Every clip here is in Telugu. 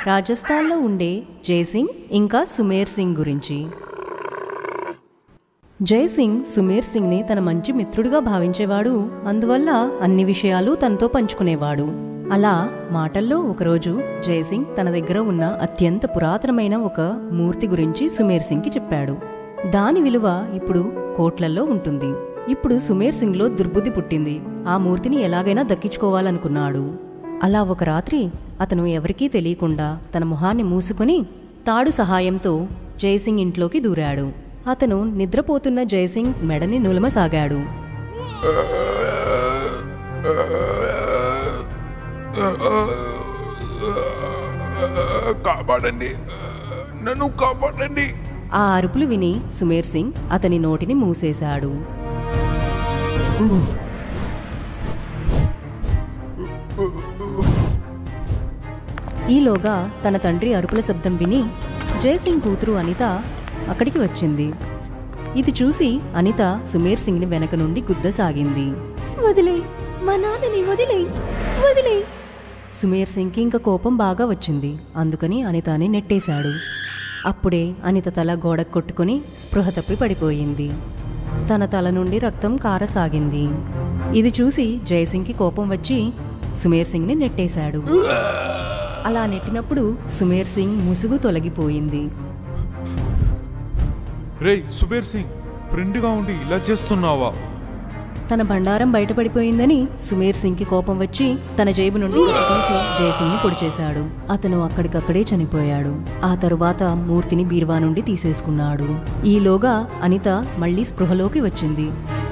రాజస్థాన్లో ఉండే జైసింగ్ ఇంకా సుమేర్ సింగ్ గురించి. జైసింగ్ సుమేర్ సింగ్ని తన మంచి మిత్రుడిగా భావించేవాడు. అందువల్ల అన్ని విషయాలు తనతో పంచుకునేవాడు. అలా మాటల్లో ఒకరోజు జైసింగ్ తన దగ్గర ఉన్న అత్యంత పురాతనమైన ఒక మూర్తి గురించి సుమేర్ సింగ్కి చెప్పాడు. దాని విలువ ఇప్పుడు కోట్లల్లో ఉంటుంది. ఇప్పుడు సుమేర్ సింగ్లో దుర్బుద్ధి పుట్టింది. ఆ మూర్తిని ఎలాగైనా దక్కించుకోవాలనుకున్నాడు. అలా ఒక రాత్రి అతను ఎవరికీ తెలియకుండా తన మొహాన్ని మూసుకుని తాడు సహాయంతో జైసింగ్ ఇంట్లోకి దూరాడు. అతను నిద్రపోతున్న జైసింగ్ మెడని నులమసాగాడు. కాపాడండి, నన్ను కాపాడండి. ఆ అరుపులు విని సుమేర్ సింగ్ అతని నోటిని మూసేశాడు. ఈలోగా తన తండ్రి అరుపుల శబ్దం విని జైసింగ్ కూతురు అనిత అక్కడికి వచ్చింది. ఇది చూసి అనిత సుమేర్ సింగ్ని వెనక నుండి గుద్దసాగింది. వదిలే, మా నాన్నని వదిలే. సుమేర్ సింగ్కి ఇంకా కోపం బాగా వచ్చింది. అందుకని అనితని నెట్టేశాడు. అప్పుడే అనిత తల గోడకు కొట్టుకుని స్పృహ తప్పి పడిపోయింది. తన తల నుండి రక్తం కారసాగింది. ఇది చూసి జైసింగ్కి కోపం వచ్చి సుమేర్ సింగ్ని నెట్టేశాడు. అలా నెట్టినప్పుడు సుమేర్ సింగ్ ముసుగు తొలగిపోయింది. రేయ్ సుమేర్ సింగ్, ఫ్రెండ్గా ఉండి ఇలా చేస్తున్నావా? తన బండారం బయటపడిపోయిందని సుమేర్ సింగ్కి కోపం వచ్చి తన జేబు నుండి తీసి జైసింగ్ని పొడి చేశాడు. అతను అక్కడికక్కడే చనిపోయాడు. ఆ తరువాత మూర్తిని బీరువా నుండి తీసేసుకున్నాడు. ఈలోగా అనిత మళ్లీ స్పృహలోకి వచ్చింది.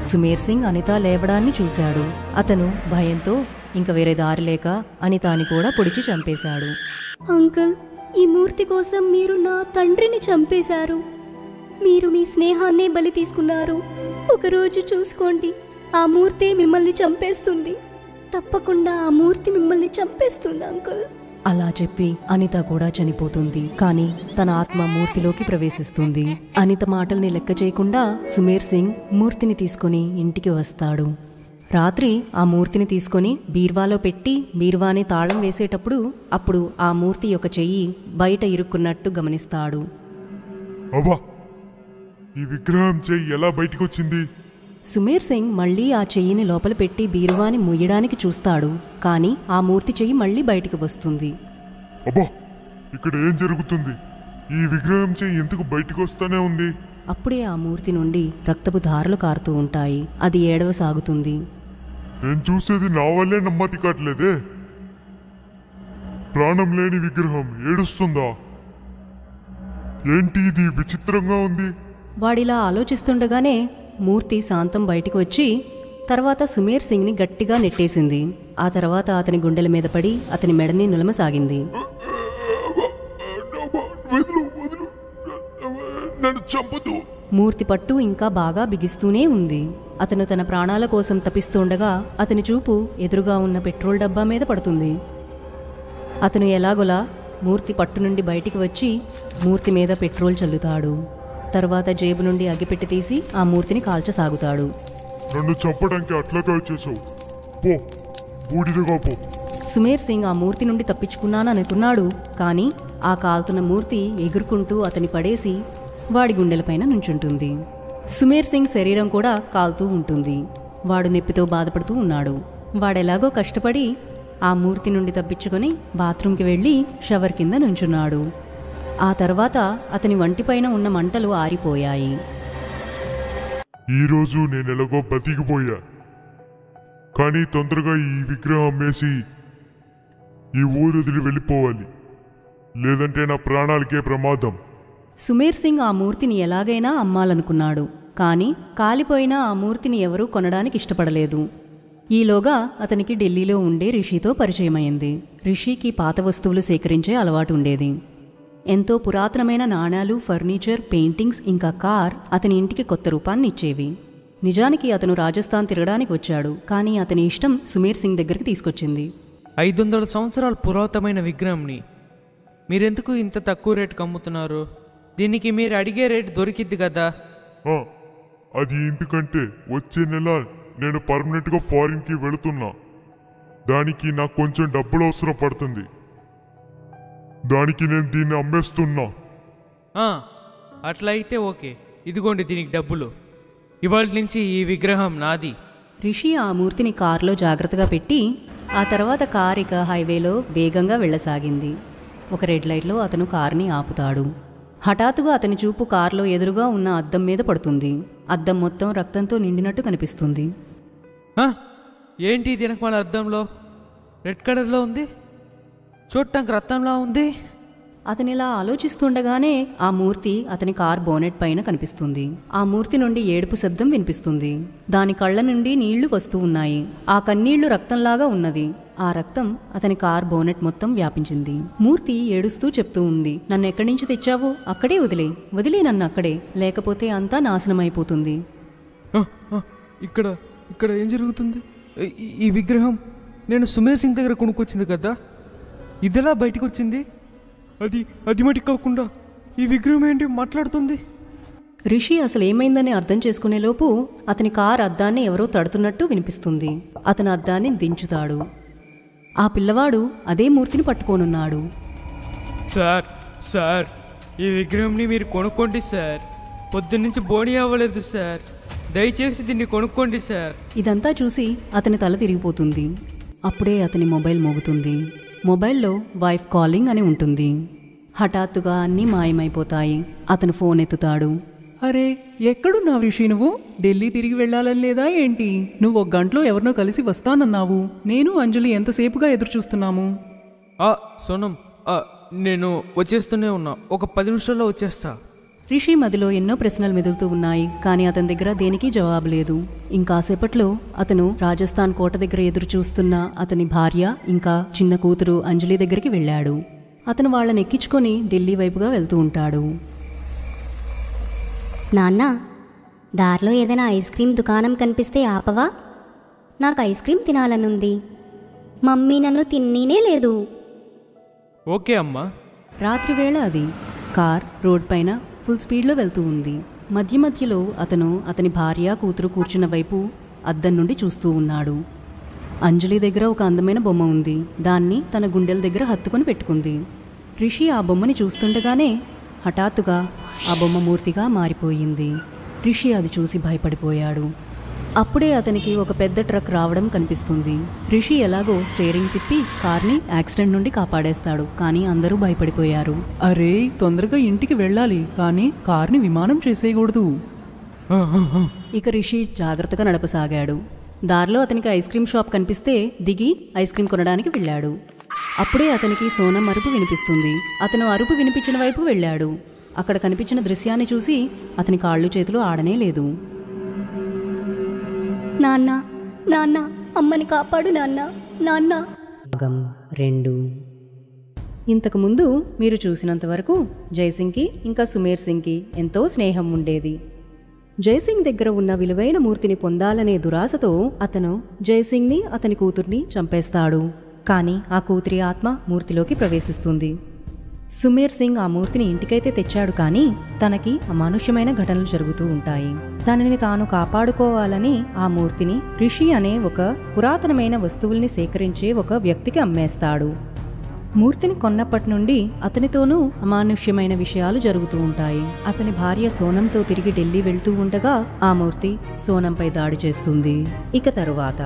సుమేర్ సింగ్ అనిత లేవడాన్ని చూశాడు. అతను భయంతో ఇంక వేరే దారి లేక అనితాని కూడా పొడిచి చంపేశాడు. అంకుల్, ఈ మూర్తి కోసం మీరు నా తండ్రిని చంపేశారు. మీరు మీ స్నేహాన్నే బలి తీసుకున్నారు. ఒకరోజు చూసుకోండి, ఆ మూర్తి మిమ్మల్ని చంపేస్తుంది. తప్పకుండా ఆ మూర్తి మిమ్మల్ని చంపేస్తుంది అంకుల్. అలా చెప్పి అనిత కూడా చనిపోతుంది. కానీ తన ఆత్మ మూర్తిలోకి ప్రవేశిస్తుంది. అనిత మాటల్ని లెక్క చేయకుండా సుమేర్ సింగ్ మూర్తిని తీసుకుని ఇంటికి వస్తాడు. రాత్రి ఆ మూర్తిని తీసుకొని బీర్వాలో పెట్టి బీర్వాని తాళం వేసేటప్పుడు అప్పుడు ఆ మూర్తి యొక్క చెయ్యి బయట ఇరుక్కున్నట్టు గమనిస్తాడు. అబ్బా, ఈ విగ్రహం చెయ్యి ఎలా బయటికి వచ్చింది? సుమేర్ సింగ్ మళ్లీ ఆ చెయ్యిని లోపల పెట్టి బీరువాని ముయ్యడానికి చూస్తాడు. కానీ ఆ మూర్తి చెయ్యి మళ్లీ బయటికి వస్తుంది. అబ్బా, ఇక్కడ ఏం జరుగుతుంది? ఈ విగ్రహం చెయ్యి ఎందుకు బయటికి వస్తానే ఉంది? అప్పుడే ఆ మూర్తి నుండి రక్తపు ధారలు కారుతూ ఉంటాయి. అది ఏడవసాగుతుంది. నేను చూసేది నా వల్లే నమ్మతి కావట్లేదే. ప్రాణం లేని విగ్రహం ఏడుస్తుందా? ఏంటి ఇది విచిత్రంగా ఉంది? వాడిలా ఆలోచిస్తుండగానే మూర్తి శాంతం బయటికి వచ్చి తర్వాత సుమేర్ సింగ్ని గట్టిగా నెట్టేసింది. ఆ తర్వాత అతని గుండెల మీద పడి అతని మెడని నులమసాగింది. మూర్తి పట్టు ఇంకా బాగా బిగిస్తూనే ఉంది. అతను తన ప్రాణాల కోసం తపిస్తుండగా అతని చూపు ఎదురుగా ఉన్న పెట్రోల్ డబ్బా మీద పడుతుంది. అతను ఎలాగోలా మూర్తి పట్టు నుండి బయటికి వచ్చి మూర్తి మీద పెట్రోల్ చల్లుతాడు. తర్వాత జేబు నుండి అగ్గిపెట్టి తీసి ఆ మూర్తిని కాల్చసాగుతాడు. నన్ను చంపడానికి అట్లాగా చేసావు, పో, బూడిదగా పో. సుమేర్ సింగ్ ఆ మూర్తి నుండి తప్పించుకున్నాననుకున్నాడు. కానీ ఆ కాలుతున్న మూర్తి ఎగురుకుంటూ అతని పడేసి వాడి గుండెలపైన నుంచుంటుంది. సుమేర్ సింగ్ శరీరం కూడా కాలుతూ ఉంటుంది. వాడు నొప్పితో బాధపడుతూ ఉన్నాడు. వాడెలాగో కష్టపడి ఆ మూర్తి నుండి తప్పించుకొని బాత్రూంకి వెళ్ళి షవర్ కింద నుంచున్నాడు. ఆ తర్వాత అతని వంటిపైన ఉన్న మంటలు ఆరిపోయాయి. ఈరోజు నేనెలాగో బతికిపోయా. కానీ తొందరగా ఈ విగ్రహం అమ్మేసి ఈ ఊరు వదిలి వెళ్ళిపోవాలి, లేదంటే నా ప్రాణాలకే ప్రమాదం. సుమేర్ సింగ్ ఆ మూర్తిని ఎలాగైనా అమ్మాలనుకున్నాడు. కానీ కాలిపోయిన ఆ మూర్తిని ఎవరూ కొనడానికి ఇష్టపడలేదు. ఈలోగా అతనికి ఢిల్లీలో ఉండే రిషితో పరిచయమైంది. రిషికి పాత వస్తువులు సేకరించే అలవాటు ఉండేది. ఎంతో పురాతనమైన నాణాలు, ఫర్నిచర్, పెయింటింగ్స్ ఇంకా కార్ అతని ఇంటికి కొత్త రూపాన్ని ఇచ్చేవి. నిజానికి అతను రాజస్థాన్ తిరగడానికి వచ్చాడు. కానీ అతని ఇష్టం సుమేర్ సింగ్ దగ్గరికి తీసుకొచ్చింది. 500 సంవత్సరాల పురాతనమైన విగ్రహంని మీరెందుకు ఇంత తక్కువ రేటుకి అమ్ముతున్నారు? దీనికి మీరు అడిగే రేటు దొరికిద్ది కదా. అది ఎందుకంటే వచ్చే నెల నేను పర్మనెంట్గా ఫారిన్కి వెళుతున్నా. దానికి నాకు కొంచెం డబ్బులు అవసరం పడుతుంది. దానికి నేను దీన్ని అమ్మేస్తున్నా. అట్లా అయితే ఓకే, ఇదిగోండి దీనికి డబ్బులు. ఇవాళ నుంచి ఈ విగ్రహం నాది. రిషి ఆ మూర్తిని కారులో జాగ్రత్తగా పెట్టి ఆ తర్వాత కార్ ఇక హైవేలో వేగంగా వెళ్ళసాగింది. ఒక రెడ్ లైట్లో అతను కారుని ఆపుతాడు. హఠాత్తుగా అతని చూపు కారులో ఎదురుగా ఉన్న అద్దం మీద పడుతుంది. అద్దం మొత్తం రక్తంతో నిండినట్టు కనిపిస్తుంది. ఏంటి దీనికి మన అద్దంలో రెడ్ కలర్లో ఉంది, చూడటానికి రక్తంలా ఉంది. అతను ఇలా ఆలోచిస్తుండగానే ఆ మూర్తి అతని కార్ బోనెట్ పైన కనిపిస్తుంది. ఆ మూర్తి నుండి ఏడుపు శబ్దం వినిపిస్తుంది. దాని కళ్ళ నుండి నీళ్లు వస్తూ ఉన్నాయి. ఆ కన్నీళ్లు రక్తంలాగా ఉన్నది. ఆ రక్తం అతని కార్ బోనెట్ మొత్తం వ్యాపించింది. మూర్తి ఏడుస్తూ చెప్తూ ఉంది, నన్ను ఎక్కడి నుంచి తెచ్చావో అక్కడే వదిలే నన్ను అక్కడే, లేకపోతే అంతా నాశనం అయిపోతుంది. ఇక్కడ ఏం జరుగుతుంది? ఈ విగ్రహం నేను సుమేర్ సింగ్ దగ్గర కొనుక్కొచ్చింది కదా, ఇదిలా బయటకు వచ్చింది? అది మటి కాకుండా ఈ విగ్రహం ఏంటి మాట్లాడుతుంది? రిషి అసలు ఏమైందని అర్థం చేసుకునేలోపు అతని కార్ అద్దాన్ని ఎవరో తడుతున్నట్టు వినిపిస్తుంది. అతను అద్దాన్ని దించుతాడు. ఆ పిల్లవాడు అదే మూర్తిని పట్టుకోనున్నాడు. సార్ ఈ విగ్రహంని మీరు కొనుక్కోండి సార్, పొద్దున్నుంచి బోణి అవ్వలేదు సార్, దయచేసి దీన్ని కొనుక్కోండి సార్. ఇదంతా చూసి అతని తల తిరిగిపోతుంది. అప్పుడే అతని మొబైల్ మోగుతుంది. మొబైల్లో వైఫ్ కాలింగ్ అని ఉంటుంది. హఠాత్తుగా అన్నీ మాయమైపోతాయి. అతను ఫోన్ ఎత్తుతాడు. అరే ఎక్కడున్నావు రిషి? నువ్వు ఢిల్లీ తిరిగి వెళ్ళాలని లేదా ఏంటి? నువ్వు 1 గంటలో ఎవరినో కలిసి వస్తానన్నావు. నేను అంజలి ఎంతసేపుగా ఎదురు చూస్తున్నాము. సోనం, నేను వచ్చేస్తూనే ఉన్నా, ఒక 10 నిమిషాల్లో వచ్చేస్తా. రిషి మదిలో ఎన్నో ప్రశ్నలు మెదులుతూ ఉన్నాయి. కానీ అతని దగ్గర దేనికి జవాబు లేదు. ఇంకాసేపట్లో అతను రాజస్థాన్ కోట దగ్గర ఎదురు చూస్తున్న అతని భార్య ఇంకా చిన్న కూతురు అంజలి దగ్గరికి వెళ్ళాడు. అతను వాళ్ళని ఎక్కించుకొని ఢిల్లీ వైపుగా వెళ్తూ ఉంటాడు. నాన్న, దారిలో ఏదైనా ఐస్ క్రీమ్ దుకాణం కనిపిస్తే ఆపవా? నాకు ఐస్ క్రీమ్ తినాలనుంది. మమ్మీ నన్ను తిన్నీనే లేదు. ఓకే అమ్మా. రాత్రి వేళ అది. కార్ రోడ్ పైన ఫుల్ స్పీడ్లో వెళ్తూ ఉంది. మధ్యలో అతను అతని భార్య కూతురు కూర్చున్న వైపు అద్దం నుండి చూస్తూ ఉన్నాడు. అంజలి దగ్గర ఒక అందమైన బొమ్మ ఉంది. దాన్ని తన గుండెల దగ్గర హత్తుకొని పెట్టుకుంది. రిషి ఆ బొమ్మని చూస్తుండగానే హఠాత్తుగా ఆ బొమ్మ మూర్తిగా మారిపోయింది. రిషి అది చూసి భయపడిపోయాడు. అప్పుడే అతనికి ఒక పెద్ద ట్రక్ రావడం కనిపిస్తుంది. రిషి ఎలాగో స్టీరింగ్ తిప్పి కార్ని యాక్సిడెంట్ నుండి కాపాడేస్తాడు. కానీ అందరూ భయపడిపోయారు. అరే తొందరగా ఇంటికి వెళ్ళాలి, కానీ కార్ని విమానం చేసేయకూడదు. ఇక రిషి జాగ్రత్తగా నడపసాగాడు. దారిలో అతనికి ఐస్ క్రీమ్ షాప్ కనిపిస్తే దిగి ఐస్ క్రీమ్ కొనడానికి వెళ్ళాడు. అప్పుడే అతనికి సోనం అరుపు వినిపిస్తుంది. అతను అరుపు వినిపించిన వైపు వెళ్ళాడు. అక్కడ కనిపించిన దృశ్యాన్ని చూసి అతని కాళ్ళు చేతులు ఆడనే లేదు. నాన్న, నాన్న, అమ్మని కాపాడు నాన్న, నాన్న. భాగం 2. ఇంతకుముందు మీరు చూసినంత వరకు జైసింగ్కి ఇంకా సుమేర్ సింగ్కి ఎంతో స్నేహం ఉండేది. జైసింగ్ దగ్గర ఉన్న విలువైన మూర్తిని పొందాలనే దురాశతో అతను జైసింగ్ని అతని కూతుర్ని చంపేస్తాడు. కానీ ఆ కూతురి ఆత్మ మూర్తిలోకి ప్రవేశిస్తుంది. సుమేర్ సింగ్ ఆ మూర్తిని ఇంటికైతే తెచ్చాడు, కానీ తనకి అమానుష్యమైన ఘటనలు జరుగుతూ ఉంటాయి. తనని తాను కాపాడుకోవాలని ఆ మూర్తిని రిషి అనే ఒక పురాతనమైన వస్తువుల్ని సేకరించే ఒక వ్యక్తికి అమ్మేస్తాడు. మూర్తిని కొన్నప్పటి నుండి అతనితోనూ అమానుష్యమైన విషయాలు జరుగుతూ ఉంటాయి. అతని భార్య సోనంతో తిరిగి ఢిల్లీ వెళ్తూ ఉండగా ఆ మూర్తి సోనంపై దాడి చేస్తుంది. ఇక తరువాత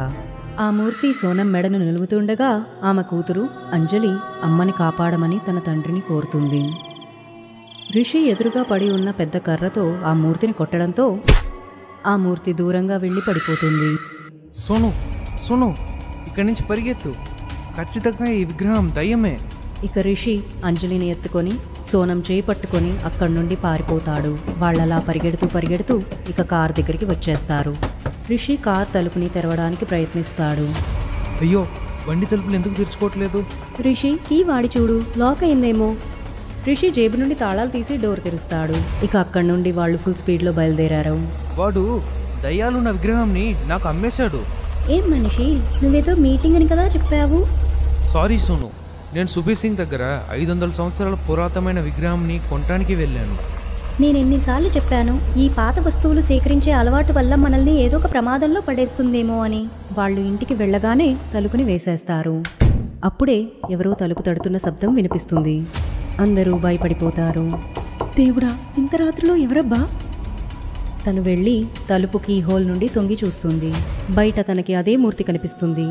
ఆ మూర్తి సోనం మెడను నిలువుతుండగా ఆమె కూతురు అంజలి అమ్మని కాపాడమని తన తండ్రిని కోరుతుంది. రిషి ఎదురుగా పడి ఉన్న పెద్ద కర్రతో ఆ మూర్తిని కొట్టడంతో ఆ మూర్తి దూరంగా వెళ్ళి పడిపోతుంది. సోను ఇక్కడి నుంచి పరిగెత్తు, ఖచ్చితంగా ఈ విగ్రహం దయ్యమే. ఇక రిషి అంజలిని ఎత్తుకొని సోనం చేయి పట్టుకొని అక్కడి నుండి పారిపోతాడు. వాళ్ళలా పరిగెడుతూ ఇక కార్ దగ్గరికి వచ్చేస్తారు. రిషి కార్ తలుపుని తెరవడానికి ప్రయత్నిస్తాడు. అయ్యో, బండి తలుపులు ఎందుకు తెరుచుకోవట్లేదు? రిషి కీ వాడి చూడు, లాక్ అయిందేమో. రిషి జేబు నుండి తాళాలు తీసి డోర్ తెరుస్తాడు. ఇక అక్కడి నుండి వాళ్ళు ఫుల్ స్పీడ్లో బయలుదేరారు. వాడు దయ్యాలున్న విగ్రహంని నాకు అమ్మేశాడు. ఏం మనిషి, నువ్వేదో మీటింగ్ అని కదా చెప్పావు? సారీ సోను, నేను సుబీర్ సింగ్ దగ్గర 500 సంవత్సరాల పురాతనమైన విగ్రహంని కొనడానికి వెళ్ళాను. నేను ఎన్నిసార్లు చెప్పాను, ఈ పాత వస్తువులు సేకరించే అలవాటు వల్ల మనల్ని ఏదో ఒక ప్రమాదంలో పడేస్తుందేమో అని. వాళ్ళు ఇంటికి వెళ్ళగానే తలుపుని వేసేస్తారు. అప్పుడే ఎవరో తలుపు తడుతున్న శబ్దం వినిపిస్తుంది. అందరూ భయపడిపోతారు. దేవుడా, ఇంత రాత్రిలో ఎవరబ్బా? తను వెళ్ళి తలుపు కీ హోల్ నుండి తొంగి చూస్తుంది. బయట తనకి అదే మూర్తి కనిపిస్తుంది.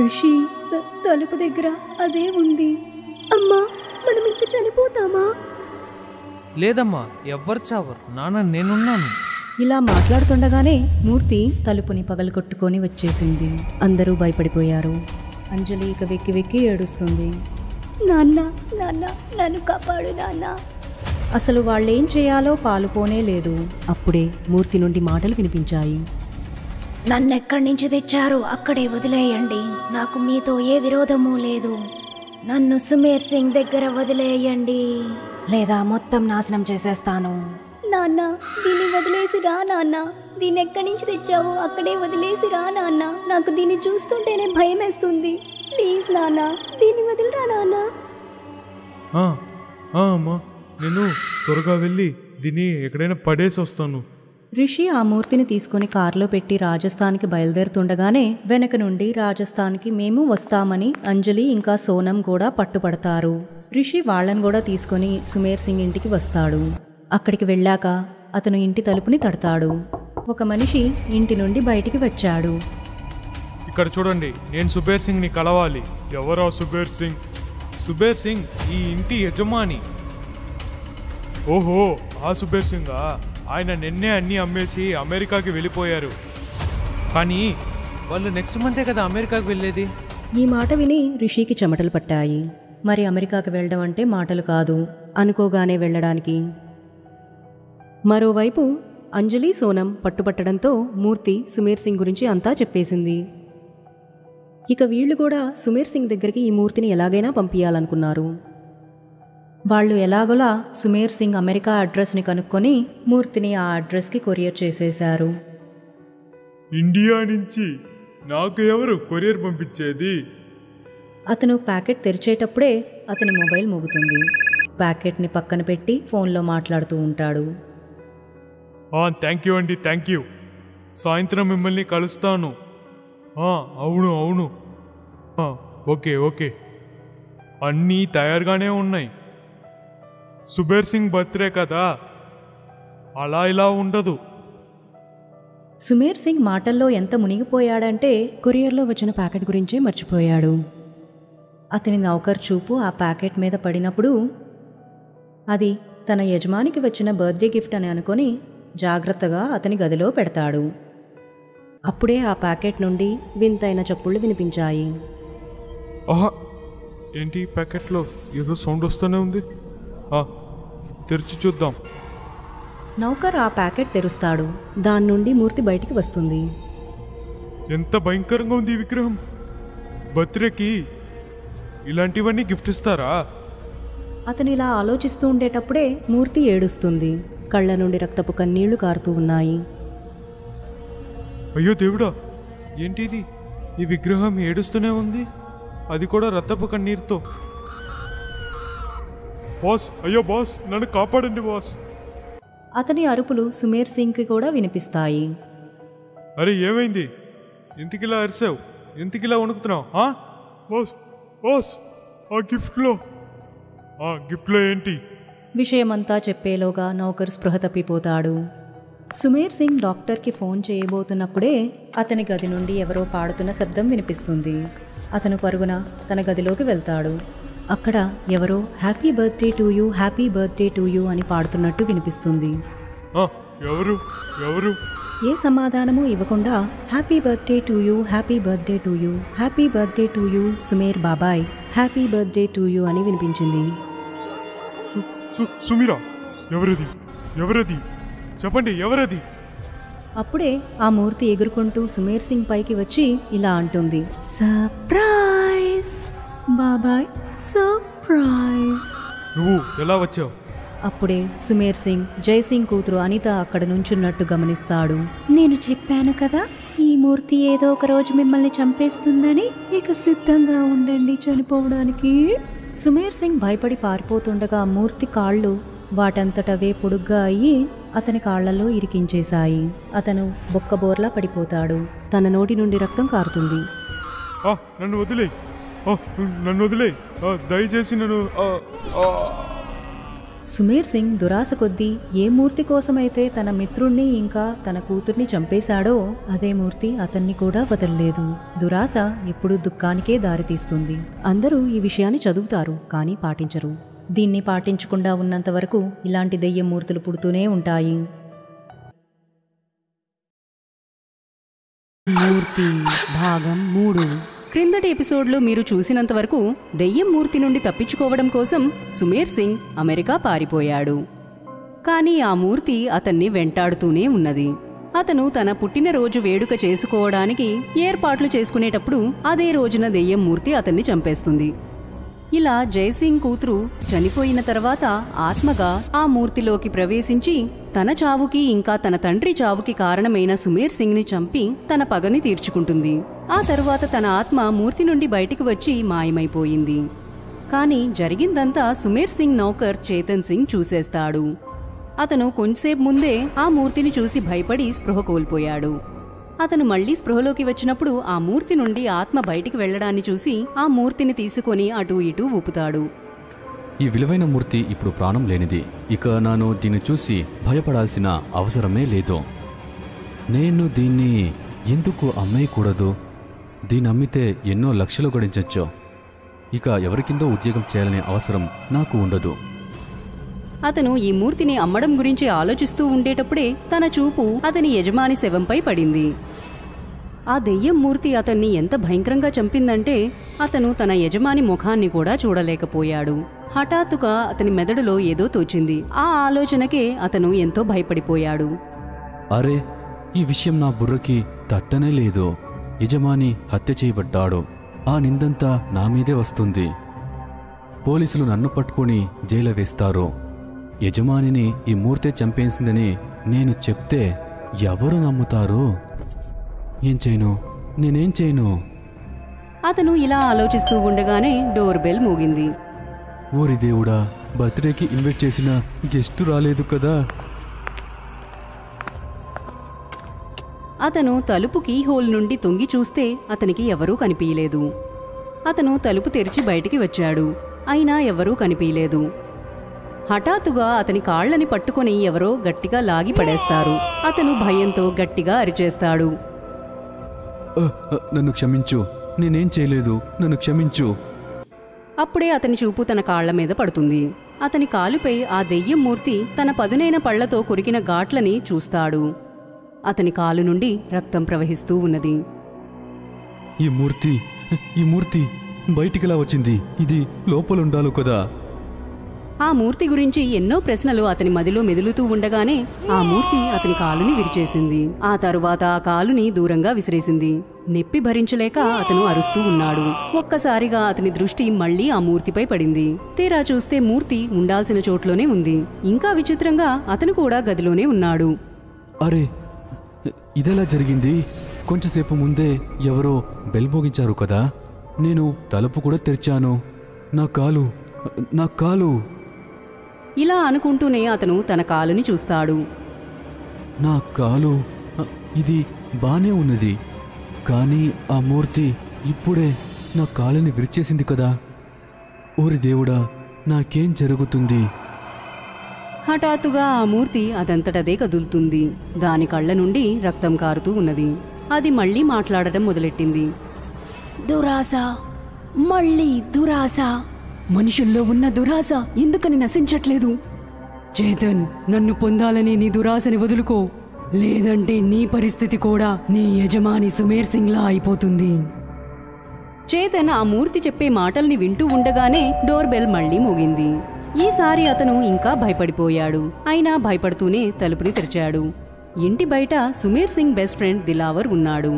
ఋషి, తలుపు దగ్గర అదే ఉంది. అమ్మా, మనం ఇంక చనిపోతామా? లేదమ్మా, ఎవ్వరు చావరు, నాన్న నేనున్నాను. ఇలా మాట్లాడుతుండగానే మూర్తి తలుపుని పగలగొట్టుకొని వచ్చేసింది. అందరూ భయపడిపోయారు. అంజలి ఇక వెక్కి వెక్కి ఏడుస్తుంది. నాన్న, నాన్న, నన్ను కాపాడు నాన్న. అసలు వాళ్ళేం చేయాలో పాలుపోనే లేదు. అప్పుడే మూర్తి నుండి మాటలు వినిపించాయి. నన్నెక్కడి నుంచి తెచ్చారో అక్కడే వదిలేయండి. నాకు మీతో ఏ విరోధము లేదు. నన్ను సుమేర్ సింగ్ దగ్గర వదిలేయండి, లేదా మొత్తం నాశనం చేసేస్తాను. నాన్న, దీన్ని వదిలేసి రా నాన్న. దీన్ని ఎక్కడి నుంచి తెచ్చావో అక్కడే వదిలేసి రా నాన్న. నాకు దీన్ని చూస్తుంటేనే భయం వేస్తుంది. ప్లీజ్ నాన్న, దీన్ని వదిలిరా నాన్న. అమ్మా, నేను త్వరగా వెళ్ళి దీన్ని ఎక్కడైనా పడేసి వస్తాను. రిషి ఆ మూర్తిని తీసుకుని కారులో పెట్టి రాజస్థాన్కి బయలుదేరుతుండగానే వెనక నుండి రాజస్థాన్కి మేము వస్తామని అంజలి ఇంకా సోనం కూడా పట్టుపడతారు. రిషి వాళ్ళని కూడా తీసుకుని సుమేర్ సింగ్ ఇంటికి వస్తాడు. అక్కడికి వెళ్ళాక అతను ఇంటి తలుపుని తడతాడు. ఒక మనిషి ఇంటి నుండి బయటికి వచ్చాడు. ఇక్కడ చూడండి, నేను సుబేర్ సింగ్ని కలవాలి. ఎవరా సుబేర్ సింగ్? సుబేర్ సింగ్ ఈ ఇంటి యజమాని. ఓహో, ఆ సుబేర్ సింగా? ఆయన నిన్నే అన్నీ అమ్మేసి అమెరికాకి వెళ్ళిపోయారు. కానీ వాళ్ళు నెక్స్ట్ మంతే కదా అమెరికాకి వెళ్ళేది. ఈ మాట విని రిషికి చెమటలు పట్టాయి. మరి అమెరికాకి వెళ్ళడం అంటే మాటలు కాదు, అనుకోగానే వెళ్ళడానికి. మరోవైపు అంజలి సోనం పట్టుపట్టడంతో మూర్తి సుమేర్ సింగ్ గురించి అంతా చెప్పేసింది. ఇక వీళ్ళు కూడా సుమేర్ సింగ్ దగ్గరికి ఈ మూర్తిని ఎలాగైనా పంపించాలనుకున్నారు. వాళ్ళు ఎలాగోలా సుమేర్ సింగ్ అమెరికా అడ్రస్ని కనుక్కొని మూర్తిని ఆ అడ్రస్కి కొరియర్ చేసేశారు. ఇండియా నుంచి నాకు ఎవరు కొరియర్ పంపించేది? అతను ప్యాకెట్ తెరిచేటప్పుడే అతని మొబైల్ మోగుతుంది. ప్యాకెట్ని పక్కన పెట్టి ఫోన్లో మాట్లాడుతూ ఉంటాడు. థ్యాంక్ యూ అండి, థ్యాంక్ యూ. సాయంత్రం మిమ్మల్ని కలుస్తాను. అవును అవును, ఓకే ఓకే, అన్నీ తయారుగానే ఉన్నాయి. సుబేర్ సింగ్ బర్త్డే కదా, అలా ఇలా ఉండదు. సుమేర్ సింగ్ మాటల్లో ఎంత మునిగిపోయాడంటే కొరియర్లో వచ్చిన ప్యాకెట్ గురించే మర్చిపోయాడు. అతని నౌకర్ చూపు ఆ ప్యాకెట్ మీద పడినప్పుడు అది తన యజమానికి వచ్చిన బర్త్డే గిఫ్ట్ అని అనుకొని జాగ్రత్తగా అతని గదిలో పెడతాడు. అప్పుడే ఆ ప్యాకెట్ నుండి వింతైన చప్పుళ్ళు వినిపించాయి. ఏంటి ప్యాకెట్లో ఏదో సౌండ్ వస్తూనే ఉంది. తెరిచి చూద్దాం. నౌకర్ ఆ ప్యాకెట్ తెరుస్తాడు. దాని నుండి మూర్తి బయటికి వస్తుంది. ఎంత భయంకరంగా ఉంది ఈ విగ్రహం. బర్త్డేకి ఇలాంటివన్నీ గిఫ్ట్ ఇస్తారా? అతను ఇలా ఆలోచిస్తూ ఉండేటప్పుడే మూర్తి ఏడుస్తుంది. కళ్ళ నుండి రక్తపు కన్నీళ్లు కారుతూ ఉన్నాయి. అయ్యో దేవుడా, ఏంటిది? ఈ విగ్రహం ఏడుస్తూనే ఉంది, అది కూడా రక్తపు కన్నీరుతో. బాస్, అయ్యో బాస్, నన్ను కాపాడండి బాస్. అతని అరుపులు సుమేర్ సింగ్కి కూడా వినిపిస్తాయి. అరే ఏమైంది? ఎందుకిలా అరిసావు? ఎందుకిలా వణుకుతున్నావు? బాస్ బాస్, ఆ గిఫ్ట్లో ఏంటి? విషయమంతా చెప్పేలోగా నౌకర్ స్పృహ తప్పిపోతాడు. సుమేర్ సింగ్ డాక్టర్కి ఫోన్ చేయబోతున్నప్పుడే అతని గది నుండి ఎవరో పాడుతున్న శబ్దం వినిపిస్తుంది. అతను పరుగున తన గదిలోకి వెళ్తాడు. అక్కడ ఎవరో happy birthday to you, happy birthday to you అని పాడుతున్నట్టు వినిపిస్తుంది. ఎవరు ఎవరు? ఏ సమాధానమూ ఇవ్వకుండా happy birthday to you, happy birthday to you, happy birthday to you Sumer బాబాయ్, హ్యాపీ బర్త్డే టు యూ అని వినిపించింది. సుమీరా, ఎవరది? ఎవరది? చెప్పండి, ఎవరది? అప్పుడే ఆ మూర్తి ఎగురుకుంటూ సుమేర్ సింగ్ పైకి వచ్చి ఇలా అంటుంది, సర్ప్రైజ్ బాబాయ్, సర్ప్రైజ్. నువ్వు ఎలా వచ్చావు? అప్పుడే సుమేర్ సింగ్ జైసింగ్ కూతురు అనిత అక్కడ నుంచున్నట్టు గమనిస్తాడు. నేను చెప్పాను కదా, ఈ మూర్తి ఏదో ఒక రోజు మిమ్మల్ని చంపేస్తుందని. ఇక సిద్ధంగా ఉండండి చనిపోవడానికి. సుమేర్ సింగ్ భయపడి పారిపోతుండగా మూర్తి కాళ్ళు వాటంతటవే పొడుగ్గా అయ్యి అతని కాళ్లలో ఇరికించేశాయి. అతను బొక్కబోర్లా పడిపోతాడు. తన నోటి నుండి రక్తం కారుతుంది. నన్ను వదిలే. నన్ను వదిలే, దయచేసి నన్ను. సుమేర్ సింగ్ దురాశ కొద్దీ ఏ మూర్తి కోసమైతే తన మిత్రుణ్ణి ఇంకా తన కూతుర్ని చంపేశాడో అదే మూర్తి అతన్ని కూడా వదలలేదు. దురాశ ఎప్పుడూ దుఃఖానికే దారితీస్తుంది. అందరూ ఈ విషయాన్ని చదువుతారు కానీ పాటించరు. దీన్ని పాటించకుండా ఉన్నంత వరకు ఇలాంటి దెయ్యం మూర్తులు పుడుతూనే ఉంటాయి. మూర్తి భాగం 3. క్రిందటి ఎపిసోడ్లో మీరు చూసినంత వరకు దెయ్యం మూర్తి నుండి తప్పించుకోవడం కోసం సుమేర్ సింగ్ అమెరికా పారిపోయాడు. కానీ ఆ మూర్తి అతన్ని వెంటాడుతూనే ఉన్నది. అతను తన పుట్టినరోజు వేడుక చేసుకోవడానికి ఏర్పాట్లు చేసుకునేటప్పుడు అదే రోజున దెయ్యం మూర్తి అతన్ని చంపేస్తుంది. ఇలా జయసింగ్ కూతురు చనిపోయిన తర్వాత ఆత్మగా ఆ మూర్తిలోకి ప్రవేశించి తన చావుకి ఇంకా తన తండ్రి చావుకి కారణమైన సుమేర్ సింగ్ ని చంపి తన పగని తీర్చుకుంటుంది. ఆ తరువాత తన ఆత్మ మూర్తి నుండి బయటికి వచ్చి మాయమైపోయింది. కానీ జరిగిందంతా సుమేర్ సింగ్ నౌకర్ చేతన్ సింగ్ చూసేస్తాడు. అతను కొంచెంసేపు ముందే ఆ మూర్తిని చూసి భయపడి స్పృహ కోల్పోయాడు. అతను మళ్లీ స్పృహలోకి వచ్చినప్పుడు ఆ మూర్తి నుండి ఆత్మ బయటికి వెళ్లడాన్ని చూసి ఆ మూర్తిని తీసుకొని అటూ ఇటూ ఊపుతాడు. ఈ విలువైన మూర్తి ఇప్పుడు ప్రాణం లేనిది. ఇక నేను దీన్ని చూసి భయపడాల్సిన అవసరమే లేదు. నేను దీన్ని ఎందుకు అమ్మేయకూడదు? దీన్ని అమ్మితే ఎన్నో లక్షలు గడించొచ్చు. ఇక ఎవరికిందో ఉద్యోగం చేయాలనే అవసరం నాకు ఉండదు. అతను ఈ మూర్తిని అమ్మడం గురించి ఆలోచిస్తూ ఉండేటప్పుడే తన చూపు అతని యజమాని శవంపై పడింది. ఆ దెయ్యం మూర్తి అతన్ని ఎంత భయంకరంగా చంపిందంటే అతను తన యజమాని ముఖాన్ని కూడా చూడలేకపోయాడు. హఠాత్తుగా అతని మెదడులో ఏదో తోచింది. ఆ ఆలోచనకే అతను ఎంతో భయపడిపోయాడు. అరే, ఈ విషయం నా బుర్రకి తట్టనే లేదు. యజమాని హత్య చేయబడ్డాడు. ఆ నిందంతా నా మీదే వస్తుంది. పోలీసులు నన్ను పట్టుకుని జైలు వేస్తారు. యజమానిని ఈ మూర్తే చంపేసిందని నేను చెప్తే ఎవరు నమ్ముతారు? ఏం చేయను? నేనేం చేయను? అతను ఇలా ఆలోచిస్తూ ఉండగానే డోర్ బెల్ మోగింది. ఓరి దేవుడా, బర్త్డేకి ఇన్వైట్ చేసిన గెస్టు రాలేదు కదా. అతను తలుపు కీ హోల్ నుండి తొంగి చూస్తే అతనికి ఎవరూ కనిపించలేదు. అతను తలుపు తెరిచి బయటికి వచ్చాడు. అయినా ఎవరూ కనిపించలేదు. హఠాత్తుగా అతని కాళ్లని పట్టుకొని ఎవరో గట్టిగా లాగి పడేస్తారు. అతను భయంతో గట్టిగా అరిచేస్తాడు. నన్ను క్షమించు, నేనేం చేయలేదు, నన్ను క్షమించు. అప్పుడే అతని చూపు తన కాళ్ల మీద పడుతుంది. అతని కాలుపై ఆ దెయ్యం మూర్తి తన పదునైన పళ్లతో కొరికిన ఘాట్లని చూస్తాడు. అతని కాలు నుండి రక్తం ప్రవహిస్తూ ఉన్నది. ఈ మూర్తి బయటికిలా వచ్చింది. ఇది లోపలుండాలి కదా. ఆ మూర్తి గురించి ఎన్నో ప్రశ్నలు అతని మదిలో మెదులుతూ ఉండగానే ఆ మూర్తి అతని కాలుని విరిచేసింది. ఆ తరువాత ఆ కాలుని దూరంగా విసిరేసింది. నొప్పి భరించలేక అతను అరుస్తూ ఉన్నాడు. ఒక్కసారిగా అతని దృష్టి మళ్లీ ఆ మూర్తిపై పడింది. తీరా చూస్తే మూర్తి ఉండాల్సిన చోట్లోనే ఉంది. ఇంకా విచిత్రంగా అతను కూడా గదిలోనే ఉన్నాడు. అరే, ఇదెలా జరిగింది? కొంచెంసేపు ముందే ఎవరో బెల్ మోగించారు కదా. నేను తలుపు కూడా తెరిచాను. నా కాలు. ఇలా అనుకుంటూనే అతను తన కాలుని చూస్తాడు. నా కాలు, ఇది బానే ఉన్నది. కానీ ఆ మూర్తి ఇప్పుడే నా కాలుని విరిచేసింది కదా. ఓరి దేవుడా, నాకేం జరుగుతుంది? హఠాత్తుగా ఆ మూర్తి అదంతటదే కదులుతుంది. దాని కళ్ళ నుండి రక్తం కారుతూ ఉన్నది. అది మళ్లీ మాట్లాడటం మొదలెట్టింది. దురాశ, మళ్ళీ దురాశ. మనుషుల్లో ఉన్న దురాశ ఎందుకని నశించట్లేదు? చేతన్, నన్ను పొందాలని నీ దురాశని వదులుకో, లేదంటే నీ పరిస్థితి కూడా నీ యజమాని సుమేర్ సింగ్లా అయిపోతుంది. చేతన్ ఆ మూర్తి చెప్పే మాటల్ని వింటూ ఉండగానే డోర్ బెల్ మళ్లీ మోగింది. ఈసారి అతను ఇంకా భయపడిపోయాడు. అయినా భయపడుతూనే తలుపుని తెరిచాడు. ఇంటి బయట సుమేర్ సింగ్ బెస్ట్ ఫ్రెండ్ దిలావర్ ఉన్నాడు.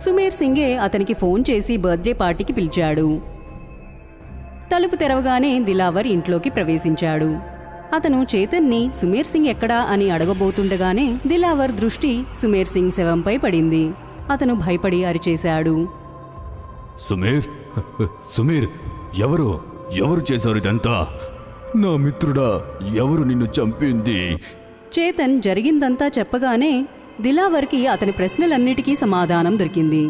సుమేర్ సింగే అతనికి ఫోన్ చేసి బర్త్డే పార్టీకి పిలిచాడు. తలుపు తెరవగానే దిలావర్ ఇంట్లోకి ప్రవేశించాడు. అతను చేతన్ని సుమేర్ సింగ్ ఎక్కడా అని అడగబోతుండగానే దిలావర్ దృష్టి సుమేర్ సింగ్ శవంపై పడింది. అతను భయపడి అరిచేశాడు. సుమేర్, ఎవరు చేశారు ఇదంతా? నా మిత్రుడా, ఎవరు నిన్ను చంపింది? చేతన్ జరిగిందంతా చెప్పగానే దిలావర్కి అతని ప్రశ్నలన్నిటికీ సమాధానం దొరికింది.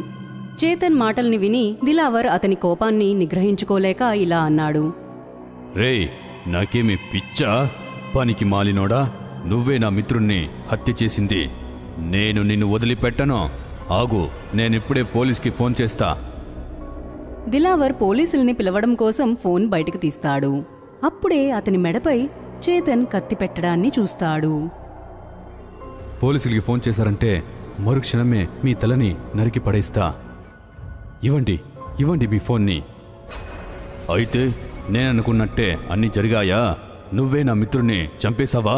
చేతన్ మాటల్ని విని దిలావర్ అతని కోపాన్ని నిగ్రహించుకోలేక ఇలా అన్నాడు. రేయ్, నాకేమి పిచ్చా? పనికి మాలినోడా, నువ్వే నా మిత్రుణ్ణి హత్య చేసింది. నేను నిన్ను వదిలిపెట్టను. ఆగు, నేనిప్పుడే పోలీస్కి ఫోన్ చేస్తా. దిలావర్ పోలీసుల్ని పిలవడం కోసం ఫోన్ బయటకు తీస్తాడు. అప్పుడే అతని మెడపై చేతన్ కత్తి పెట్టడాన్ని చూస్తాడు. పోలీసులకి ఫోన్ చేశారంటే మరుక్షణమే మీ తలని నరికి పడేస్తా. ఇవ్వండి మీ ఫోన్ని. అయితే నేననుకున్నట్టే అన్నీ జరిగాయా? నువ్వే నా మిత్రుణ్ణి చంపేశావా?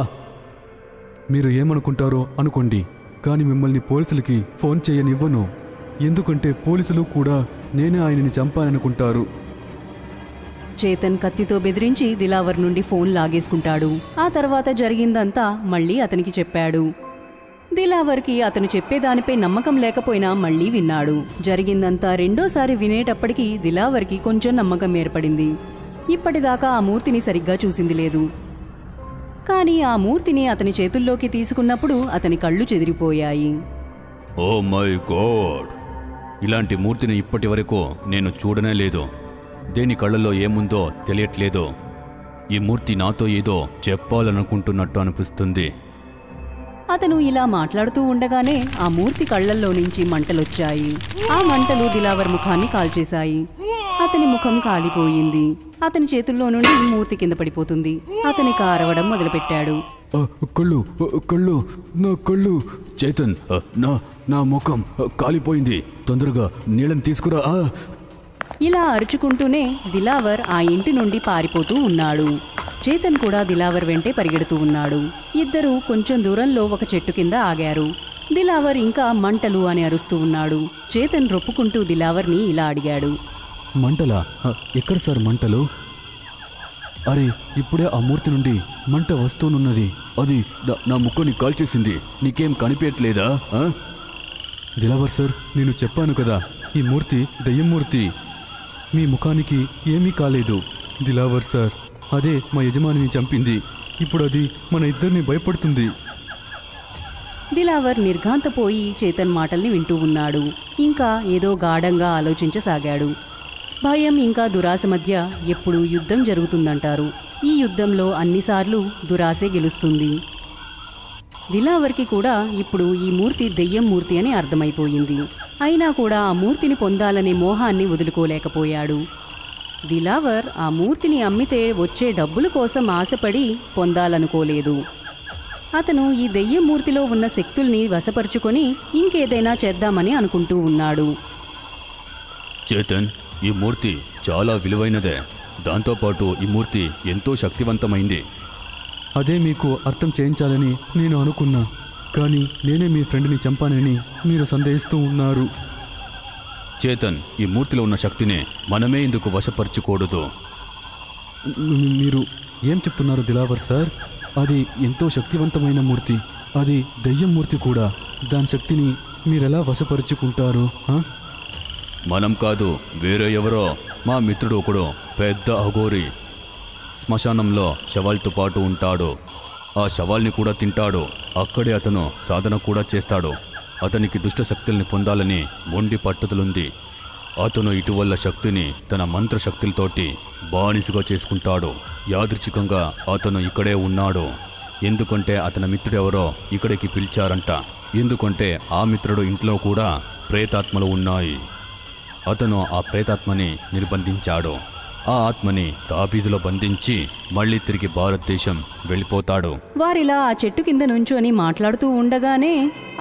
మీరు ఏమనుకుంటారో అనుకోండి, కానీ మిమ్మల్ని పోలీసులకి ఫోన్ చేయనివ్వను. ఎందుకంటే పోలీసులు కూడా నేనే ఆయనని చంపాననుకుంటారు. చేతన్ కత్తితో బెదిరించి దిలావర్ నుండి ఫోన్ లాగేసుకుంటాడు. ఆ తర్వాత జరిగిందంతా మళ్ళీ అతనికి చెప్పాడు. దిలావర్కి అతను చెప్పేదానిపై నమ్మకం లేకపోయినా మళ్ళీ విన్నాడు. జరిగిందంతా రెండోసారి వినేటప్పటికీ దిలావర్కి కొంచెం నమ్మకం ఏర్పడింది. ఇప్పటిదాకా ఆ మూర్తిని సరిగ్గా చూసింది లేదు. కానీ ఆ మూర్తిని అతని చేతుల్లోకి తీసుకున్నప్పుడు అతని కళ్ళు చెదిరిపోయాయి. Oh my God! ఇలాంటి మూర్తిని ఇప్పటి వరకు నేను చూడనే లేదు. దేని కళ్ళల్లో ఏముందో తెలియట్లేదు. ఈ మూర్తి నాతో ఏదో చెప్పాలనుకుంటున్నట్టు అనిపిస్తుంది. అతను ఇలా మాట్లాడుతూ ఉండగానే ఆ మూర్తి కళ్లల్లో నుంచి మంటలొచ్చాయి. ఆ మంటలు దిలావర్ ముఖాన్ని కాల్చేశాయి. అతని ముఖం కాలిపోయింది. అతని చేతుల్లో నుండి మూర్తి కింద పడిపోతుంది. అతని కారవడం మొదలుపెట్టాడు. కళ్ళు, నా కళ్ళు! చేతన్, నా ముఖం కాలిపోయింది. తొందరగా నీళ్ళని తీసుకురా. ఇలా అరుచుకుంటూనే దిలావర్ ఆ ఇంటి నుండి పారిపోతూ ఉన్నాడు. చేతన్ కూడా దిలావర్ వెంటే పరిగెడుతూ ఉన్నాడు. ఇద్దరూ కొంచెం దూరంలో ఒక చెట్టు కింద ఆగారు. దిలావర్ ఇంకా మంటలు అని అరుస్తూ ఉన్నాడు. చేతన్ రొప్పుకుంటూ దిలావర్ని ఇలా అడిగాడు. మంటలా? ఎక్కడ సార్ మంటలు? అరే, ఇప్పుడే ఆ మూర్తి నుండి మంట వస్తూనున్నది. అది నా ముక్కుని కాల్చేసింది. నీకేం కనిపించట్లేదా? దిలావర్ సార్, నేను చెప్పాను కదా, ఈ మూర్తి దయ్యం మూర్తి. మీ ముఖానికి ఏమీ కాలేదు. దిలావర్ సార్, అదే మా యజమానిని చంపింది. ఇప్పుడు అది మన ఇద్దరిని భయపడుతుంది. దిలావర్ నిర్ఘాంతపోయి చేతన్ మాటల్ని వింటూ ఉన్నాడు. ఇంకా ఏదో గాఢంగా ఆలోచించసాగాడు. భయం ఇంకా దురాశ మధ్య ఎప్పుడూ యుద్ధం జరుగుతుందంటారు. ఈ యుద్ధంలో అన్నిసార్లు దురాశే గెలుస్తుంది. దిలావర్కి కూడా ఇప్పుడు ఈ మూర్తి దెయ్యం మూర్తి అని అర్థమైపోయింది. అయినా కూడా ఆ మూర్తిని పొందాలనే మోహాన్ని వదులుకోలేకపోయాడు. దిలావర్ ఆ మూర్తిని అమ్మితే వచ్చే డబ్బుల కోసం ఆశపడి పొందాలనుకోలేదు. అతను ఈ దెయ్యం మూర్తిలో ఉన్న శక్తుల్ని వశపరుచుకొని ఇంకేదైనా చేద్దామని అనుకుంటూ ఉన్నాడు. చేతన్, ఈ మూర్తి చాలా విలువైనదే. దాంతోపాటు ఈ మూర్తి ఎంతో శక్తివంతమైంది. అదే మీకు అర్థం చేయించాలని నేను అనుకున్నా, కానీ నేనే మీ ఫ్రెండ్ని చంపానని మీరు సందేహిస్తూ ఉన్నారు. చేతన్, ఈ మూర్తిలో ఉన్న శక్తిని మనమే ఇందుకు వశపరచుకూడదు. మీరు ఏం చెప్తున్నారు దిలావర్ సార్? అది ఎంతో శక్తివంతమైన మూర్తి. అది దయ్యం మూర్తి కూడా. దాని శక్తిని మీరెలా వశపరుచుకుంటారు? మనం కాదు, వేరే ఎవరో. మా మిత్రుడు ఒకడు పెద్ద అఘోరి. శ్మశానంలో శవాలతో పాటు ఉంటాడు. ఆ శవాల్ని కూడా తింటాడు. అక్కడే అతను సాధన కూడా చేస్తాడు. అతనికి దుష్ట శక్తుల్ని పొందాలని మొండి పట్టుదలుంది. అతను ఇటీవల శక్తిని తన మంత్రశక్తులతోటి బానిసగా చేసుకుంటాడు. యాదృచ్ఛికంగా అతను ఇక్కడే ఉన్నాడు. ఎందుకంటే అతని మిత్రుడెవరో ఇక్కడికి పిలిచారంట. ఎందుకంటే ఆ మిత్రుడు ఇంట్లో కూడా ప్రేతాత్మలు ఉన్నాయి. అతను ఆ ప్రేతాత్మని నిర్బంధించాడు. ఆ ఆత్మని తాబీజులో బంధించి మళ్లీ తిరిగి భారతదేశం వెళ్ళిపోతాడు. వారిలా ఆ చెట్టు కింద నుంచొని మాట్లాడుతూ ఉండగానే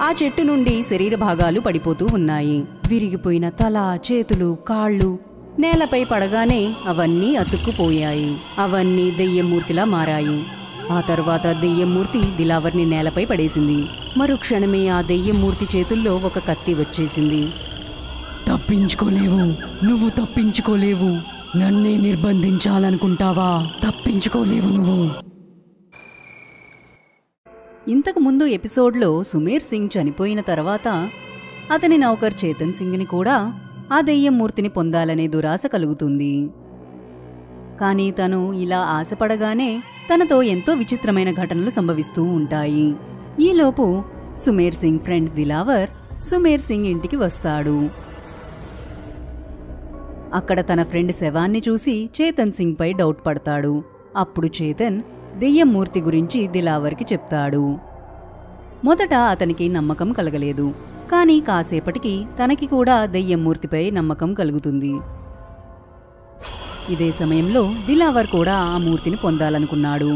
ఆ చెట్టు నుండి శరీర భాగాలు పడిపోతూ ఉన్నాయి. విరిగిపోయిన తల, చేతులు, కాళ్ళు నేలపై పడగానే అవన్నీ అతుక్కుపోయాయి. అవన్నీ దెయ్యమూర్తిలా మారాయి. ఆ తర్వాత దెయ్యమూర్తి దిలావర్ని నేలపై పడేసింది. మరుక్షణమే ఆ దెయ్యమూర్తి చేతుల్లో ఒక కత్తి వచ్చేసింది. తప్పించుకోలేవు, నువ్వు తప్పించుకోలేవు. నన్నే నిర్బంధించాలనుకుంటావా? తప్పించుకోలేవు నువ్వు. ఇంతకు ముందు ఎపిసోడ్లో సుమేర్ సింగ్ చనిపోయిన తర్వాత అతని నౌకర్ చేతన్ సింగ్ని కూడా ఆ దెయ్యం మూర్తిని పొందాలనే దురాశ కలుగుతుంది. కానీ తను ఇలా ఆశపడగానే తనతో ఎంతో విచిత్రమైన ఘటనలు సంభవిస్తూ ఉంటాయి. ఈలోపు సుమేర్ సింగ్ ఫ్రెండ్ దిలావర్ సుమేర్ సింగ్ ఇంటికి వస్తాడు. అక్కడ తన ఫ్రెండ్ శవాన్ని చూసి చేతన్ సింగ్ పై డౌట్ పడతాడు. అప్పుడు చేతన్ దెయ్యం మూర్తి గురించి దిలావర్కి చెప్తాడు. మొదట అతనికి నమ్మకం కలగలేదు, కానీ కాసేపటికి తనకి కూడా దెయ్యం మూర్తిపై నమ్మకం కలుగుతుంది. ఇదే సమయంలో దిలావర్ కూడా ఆ మూర్తిని పొందాలనుకున్నాడు.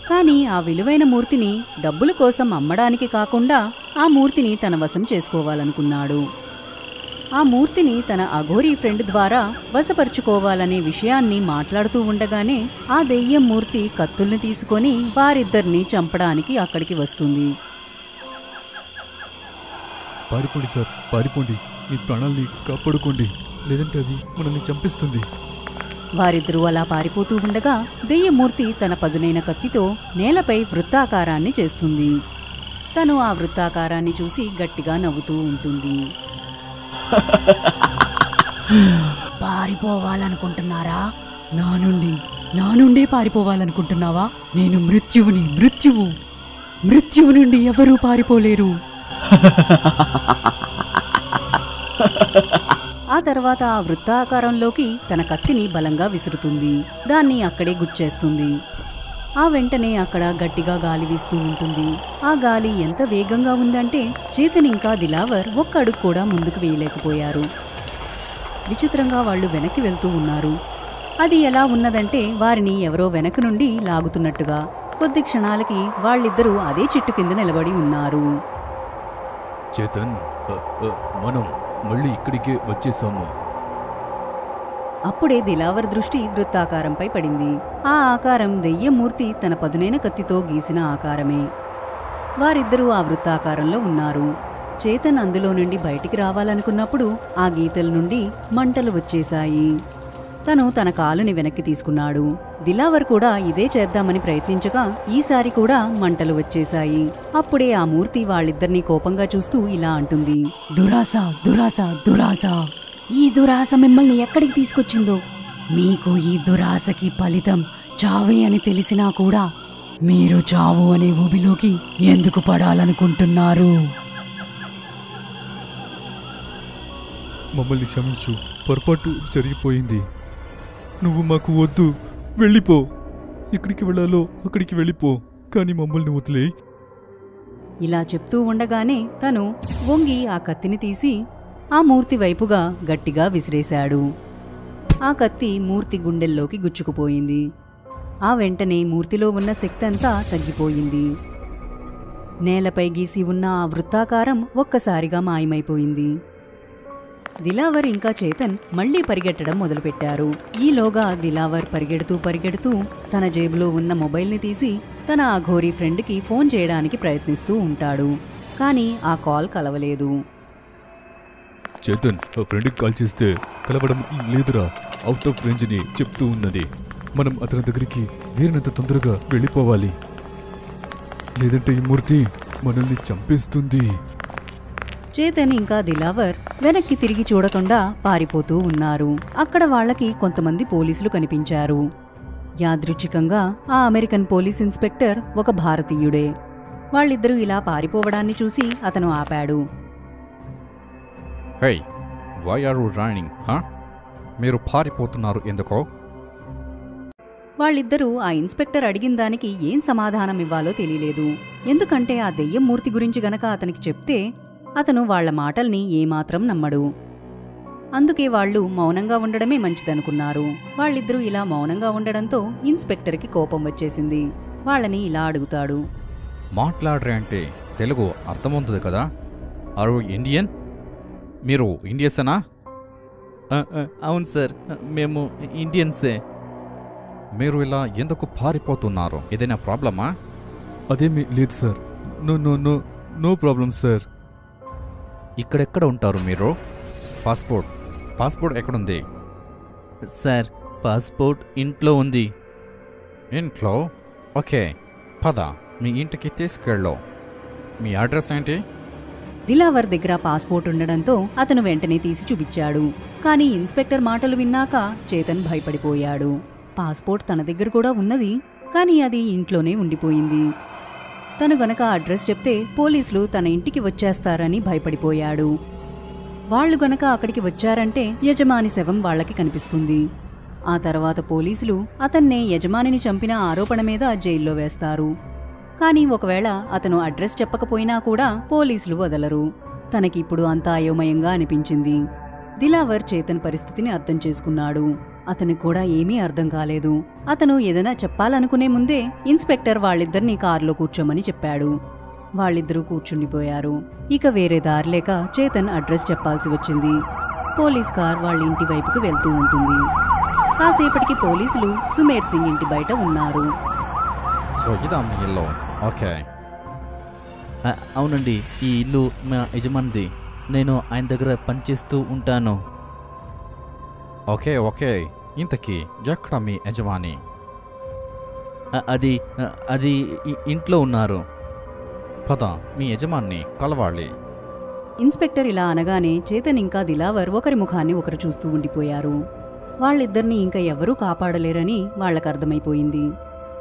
కానీ ఆ విలువైన మూర్తిని డబ్బుల కోసం అమ్మడానికి కాకుండా ఆ మూర్తిని తన వశం చేసుకోవాలనుకున్నాడు. ఆ మూర్తిని తన అఘోరీ ఫ్రెండ్ ద్వారా వశపరుచుకోవాలనే విషయాన్ని మాట్లాడుతూ ఉండగానే ఆ దెయ్యం మూర్తి కత్తుల్ని తీసుకొని వారిద్దరినీ చంపడానికి అక్కడికి వస్తుంది. పారిపోండి సార్, పారిపోండి. మీ ప్రాణాల్ని కాపాడుకోండి, లేదంటే అది మనల్ని చంపేస్తుంది. వారిద్దరూ అలా పారిపోతూ ఉండగా దెయ్యమూర్తి తన పదునైన కత్తితో నేలపై వృత్తాకారాన్ని చేస్తుంది. తను ఆ వృత్తాకారాన్ని చూసి గట్టిగా నవ్వుతూ ఉంటుంది. పారిపోవాలనుకుంటున్నారా? నా నుండే పారిపోవాలనుకుంటున్నావా? నేను మృత్యువు నుండి ఎవరూ పారిపోలేరు. ఆ తర్వాత ఆ వృత్తాకారంలోకి తన కత్తిని బలంగా విసురుతుంది. దాన్ని అక్కడే గుచ్చేస్తుంది. ఆ వెంటనే అక్కడ గట్టిగా గాలి వీస్తూ ఉంటుంది. ఆ గాలి ఎంత వేగంగా ఉందంటే చేతన్ ఇంకా దిలావర్ ఒక్క అడుగు కూడా ముందుకు వేయలేకపోయారు. విచిత్రంగా వాళ్ళు వెనక్కి వెళ్తూ ఉన్నారు. అది ఎలా ఉన్నదంటే వారిని ఎవరో వెనక నుండి లాగుతున్నట్టుగా. కొద్ది క్షణాలకి వాళ్ళిద్దరూ అదే చెట్టు కింద నిలబడి ఉన్నారు. చేతన్, మనం మళ్ళీ ఇక్కడికే వచ్చేసాము. అప్పుడే దిలావర్ దృష్టి వృత్తాకారంపై పడింది. ఆ ఆకారం దెయ్యమూర్తి తన పదునైన కత్తితో గీసిన ఆకారమే. వారిద్దరూ ఆ వృత్తాకారంలో ఉన్నారు. చేతన్ అందులో నుండి బయటికి రావాలనుకున్నప్పుడు ఆ గీతల నుండి మంటలు వచ్చేశాయి. తను తన కాలుని వెనక్కి తీసుకున్నాడు. దిలావర్ కూడా ఇదే చేద్దామని ప్రయత్నించగా ఈసారి కూడా మంటలు వచ్చేశాయి. అప్పుడే ఆ మూర్తి వాళ్ళిద్దరినీ కోపంగా చూస్తూ ఇలా అంటుంది. దురాశ, దురాశ, దురాశ. ఈ దురాశ మిమ్మల్ని ఎక్కడికి తీసుకొచ్చిందో? మీకు ఈ దురాశకి ఫలితం చావే అని తెలిసినా కూడా మీరు చావు అనే ఊబిలోకి ఎందుకు పడాలనుకుంటున్నారు? మమ్మల్ని క్షమించు, పొరపాటు జరిగిపోయింది. నువ్వు మాకు వద్దు, వెళ్ళిపో. ఎక్కడికి వెళ్ళాలో అక్కడికి వెళ్ళిపో, కానీ మమ్మల్ని వదిలే. ఇలా చెప్తూ ఉండగానే తను వంగి ఆ కత్తిని తీసి ఆ మూర్తి వైపుగా గట్టిగా విసిరేశాడు. ఆ కత్తి మూర్తి గుండెల్లోకి గుచ్చుకుపోయింది. ఆ వెంటనే మూర్తిలో ఉన్న శక్తి అంతా తగ్గిపోయింది. నేలపై గీసి ఉన్న ఆ వృత్తాకారం ఒక్కసారిగా మాయమైపోయింది. దిలావర్ ఇంకా చేతన్ మళ్లీ పరిగెట్టడం మొదలుపెట్టారు. ఈలోగా దిలావర్ పరిగెడుతూ తన జేబులో ఉన్న మొబైల్ని తీసి తన అఘోరీ ఫ్రెండ్కి ఫోన్ చేయడానికి ప్రయత్నిస్తూ ఉంటాడు. కానీ ఆ కాల్ కలవలేదు. చేతన్, ఆ ఫ్రెండ్కి కాల్ చేస్తే కలవడం లేదురా, అవుట్ ఆఫ్ రేంజ్ అని చెప్తూ ఉన్నది. మనం అతని దగ్గరికి వీరినంత తొందరగా వెళ్ళిపోవాలి, లేదంటే ఈ మూర్తి మనల్ని చంపేస్తుంది. చేతన్ ఇంకా దిలావర్ వెనక్కి తిరిగి చూడకుండా పారిపోతూ ఉన్నారు. అక్కడ వాళ్లకి కొంతమంది పోలీసులు కనిపించారు. యాదృచ్ఛికంగా ఆ అమెరికన్ పోలీస్ ఇన్స్పెక్టర్ ఒక భారతీయుడే. వాళ్ళిద్దరూ ఇలా పారిపోవడాన్ని చూసి అతను ఆపాడు. హే, వై ఆర్ యు రన్నింగ్? మీరు పారిపోతున్నారు ఎందుకో? వాళ్ళిద్దరూ ఆ ఇన్స్పెక్టర్ అడిగిన దానికి ఏం సమాధానం ఇవ్వాలో తెలియలేదు. ఎందుకంటే ఆ దెయ్యం మూర్తి గురించి గనక అతనికి చెప్తే అతను వాళ్ల మాటల్ని ఏమాత్రం నమ్మడు. అందుకే వాళ్ళు మౌనంగా ఉండడమే మంచిదనుకున్నారు. వాళ్ళిద్దరూ ఇలా మౌనంగా ఉండడంతో ఇన్స్పెక్టర్కి కోపం వచ్చేసింది. వాళ్ళని ఇలా అడుగుతాడు. మాట్లాడరే అంటే తెలుగు అర్థమవుతుంది కదా? Are you Indian? మీరు ఇండియన్సేనా? అవును సార్, మేము ఇండియన్సే. మీరు ఇలా ఎందుకు పారిపోతున్నారు? ఏదైనా ప్రాబ్లమా? అదేమీ లేదు sir. No no no no problem sir. ఇక్కడెక్కడ ఉంటారు మీరు? పాస్పోర్ట్ ఎక్కడుంది? సార్, పాస్పోర్ట్ ఇంట్లో ఉంది. ఇంట్లో? ఓకే, పద, మీ ఇంటికి తీసుకెళ్ళు. మీ అడ్రస్ ఏంటి? దిలావర్ దగ్గర పాస్పోర్ట్ ఉండడంతో అతను వెంటనే తీసి చూపించాడు. కానీ ఇన్స్పెక్టర్ మాటలు విన్నాక చేతన్ భయపడిపోయాడు. పాస్పోర్ట్ తన దగ్గర కూడా ఉన్నది, కానీ అది ఇంట్లోనే ఉండిపోయింది. తను గనక అడ్రస్ చెప్తే పోలీసులు తన ఇంటికి వచ్చేస్తారని భయపడిపోయాడు. వాళ్లు గనక అక్కడికి వచ్చారంటే యజమాని శవం వాళ్లకి కనిపిస్తుంది. ఆ తర్వాత పోలీసులు అతన్నే యజమానిని చంపిన ఆరోపణ మీద జైల్లో వేస్తారు. కానీ ఒకవేళ అతను అడ్రస్ చెప్పకపోయినా కూడా పోలీసులు వదలరు. తనకిప్పుడు అంతా అయోమయంగా అనిపించింది. దిలావర్ చేతన్ పరిస్థితిని అర్థం చేసుకున్నాడు. అతనికి కూడా ఏమీ అర్థం కాలేదు. అతను ఏదైనా చెప్పాలనుకునే ముందే ఇన్స్పెక్టర్ వాళ్ళిద్దరినీ కారులో కూర్చోమని చెప్పాడు. వాళ్ళిద్దరూ కూర్చుండిపోయారు. ఇక వేరే దారిలేక చేతన్ అడ్రస్ చెప్పాల్సి వచ్చింది. పోలీస్ కార్ వాళ్ళ ఇంటి వైపుకి వెళ్తూ ఉంటుంది. కాసేపటికి పోలీసులు సుమేర్ సింగ్ ఇంటి బయట ఉన్నారు. ఓకే, అవునండి, ఈ ఇల్లు మా యజమానిది. నేను ఆయన దగ్గర పనిచేస్తూ ఉంటాను. ఓకే ఓకే, ఇంతకీ ఎక్కడ మీ యజమాని? అది ఇంట్లో ఉన్నారు. పద, మీ యజమాన్ని కలవాలి. ఇన్స్పెక్టర్ ఇలా అనగానే చేతన్ ఇంకా దిలావర్ ఒకరి ముఖాన్ని ఒకరు చూస్తూ ఉండిపోయారు. వాళ్ళిద్దరినీ ఇంకా ఎవరూ కాపాడలేరని వాళ్లకర్థమైపోయింది.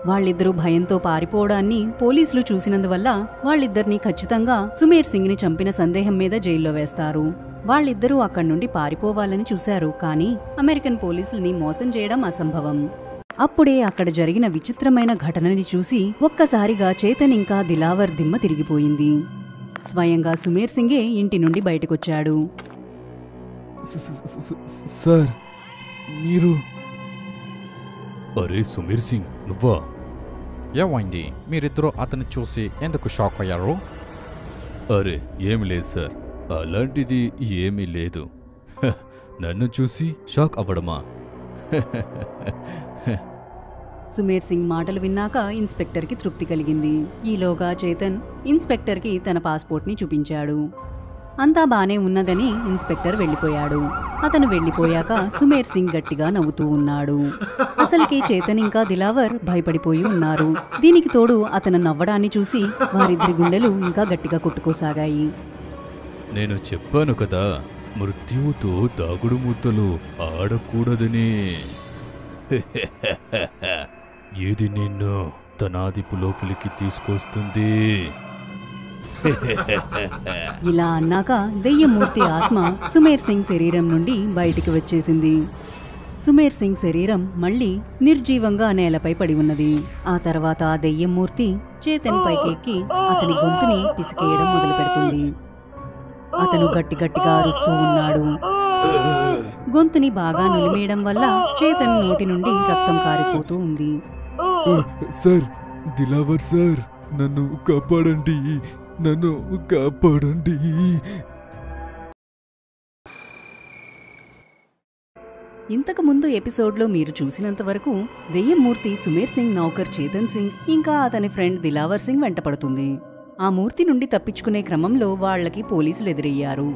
వాళ్ళిద్దరూ భయంతో పారిపోవడాన్ని పోలీసులు చూసినందువల్ల వాళ్ళిద్దరినీ ఖచ్చితంగా సుమేర్ సింగ్ ని చంపిన సందేహం మీద జైల్లో వేస్తారు. వాళ్ళిద్దరూ అక్కడి నుండి పారిపోవాలని చూశారు. కానీ అమెరికన్ పోలీసుల్ని మోసం చేయడం అసంభవం. అప్పుడే అక్కడ జరిగిన విచిత్రమైన ఘటనని చూసి ఒక్కసారిగా చేతన్ ఇంకా దిలావర్ దిమ్మ తిరిగిపోయింది. స్వయంగా సుమేర్ సింగే ఇంటి నుండి బయటకొచ్చాడు. సార్, మీరు... అరే సుమేర్ సింగ్, నువ్వా? ఏమైంది? మీరిద్దరూ అతన్ని చూసి ఎందుకు షాక్ అయ్యారు? అరే ఏమి లేదు సార్, అలాంటిది ఏమీ లేదు. నన్ను చూసి షాక్ అవ్వడమా? సుమేర్ సింగ్ మాటలు విన్నాక ఇన్స్పెక్టర్కి తృప్తి కలిగింది. ఈలోగా చేతన్ ఇన్స్పెక్టర్కి తన పాస్పోర్ట్ని చూపించాడు. అంతా బానే ఉన్నదని ఇన్స్పెక్టర్ వెళ్లిపోయాడు. అతను వెళ్లిపోయాక సుమేర్ సింగ్ గట్టిగా నవ్వుతూ ఉన్నాడు. అసలుకి చేతన్ ఇంకా దిలావర్ భయపడిపోయి ఉన్నారు. దీనికి తోడు అతను నవ్వడాన్ని చూసి వారిద్దరి గుండెలు ఇంకా గట్టిగా కొట్టుకోసాగాయి. నేను చెప్పాను కదా, మృత్యువుతో దాగుడు మూతలు ఆడకూడదని. ఏది నిన్ను తన ఆదిపు లోపలికి తీసుకొస్తుంది. ఇలా అన్నాక దెయ్యమూర్తి ఆత్మ సుమేర్ సింగ్ శరీరం నుండి బయటికి వచ్చేసింది. సుమేర్ సింగ్ శరీరం మళ్లీ నిర్జీవంగా నేలపై పడి ఉన్నది. ఆ తర్వాత ఆ దెయ్యమూర్తి చేతన్ పైకెక్కి అతని గొంతుని పిసికేయడం మొదలు పెడుతుంది. అతను గట్టిగట్టిగా అరుస్తూ ఉన్నాడు. గొంతుని బాగా నులిమేయడం వల్ల చేతన్ నోటి నుండి రక్తం కారిపోతూ ఉంది. సార్, దిలావర్ సార్, నన్ను కాపాడండి, నన్ను కాపాడండి. ఇంతకు ముందు ఎపిసోడ్లో మీరు చూసినంత వరకు దెయ్యమూర్తి సుమేర్ సింగ్ నౌకర్ చేతన్ సింగ్ ఇంకా అతని ఫ్రెండ్ దిలావర్ సింగ్ వెంటపడుతుంది. ఆ మూర్తి నుండి తప్పించుకునే క్రమంలో వాళ్లకి పోలీసులు ఎదురయ్యారు.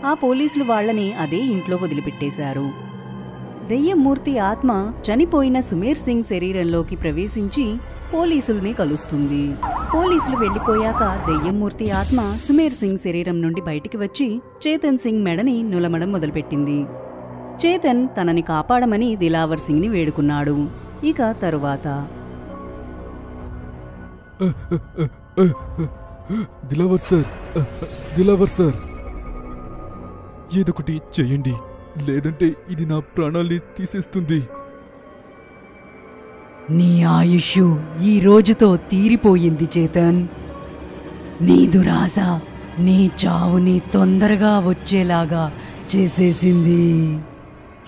ఆ పోలీసులు వాళ్లని అదే ఇంట్లో వదిలిపెట్టేశారు. దెయ్యమూర్తి ఆత్మ చనిపోయిన సుమేర్ సింగ్ శరీరంలోకి ప్రవేశించి పోలీసుల్ని కలుస్తుంది. పోలీసులు వెళ్లిపోయాక దెయ్యమూర్తి ఆత్మ సుమేర్ సింగ్ శరీరం నుండి బయటికి వచ్చి చేతన్ సింగ్ మెడని నులమడం మొదలుపెట్టింది. చేతన్ తనని కాపాడమని దిలావర్ సింగ్ ని వేడుకున్నాడు. ఇక తరువాత దిలావర్ సార్, దిలావర్ సార్, ఏదొకటి చెయ్యండి, లేదంటే ఇది నా ప్రాణాల్ని తీసేస్తుంది. నీ ఆయుష్ ఈ రోజుతో తీరిపోయింది చేతన్. నీ దురాశ నీ చావుని తొందరగా వచ్చేలాగా చేసేసింది.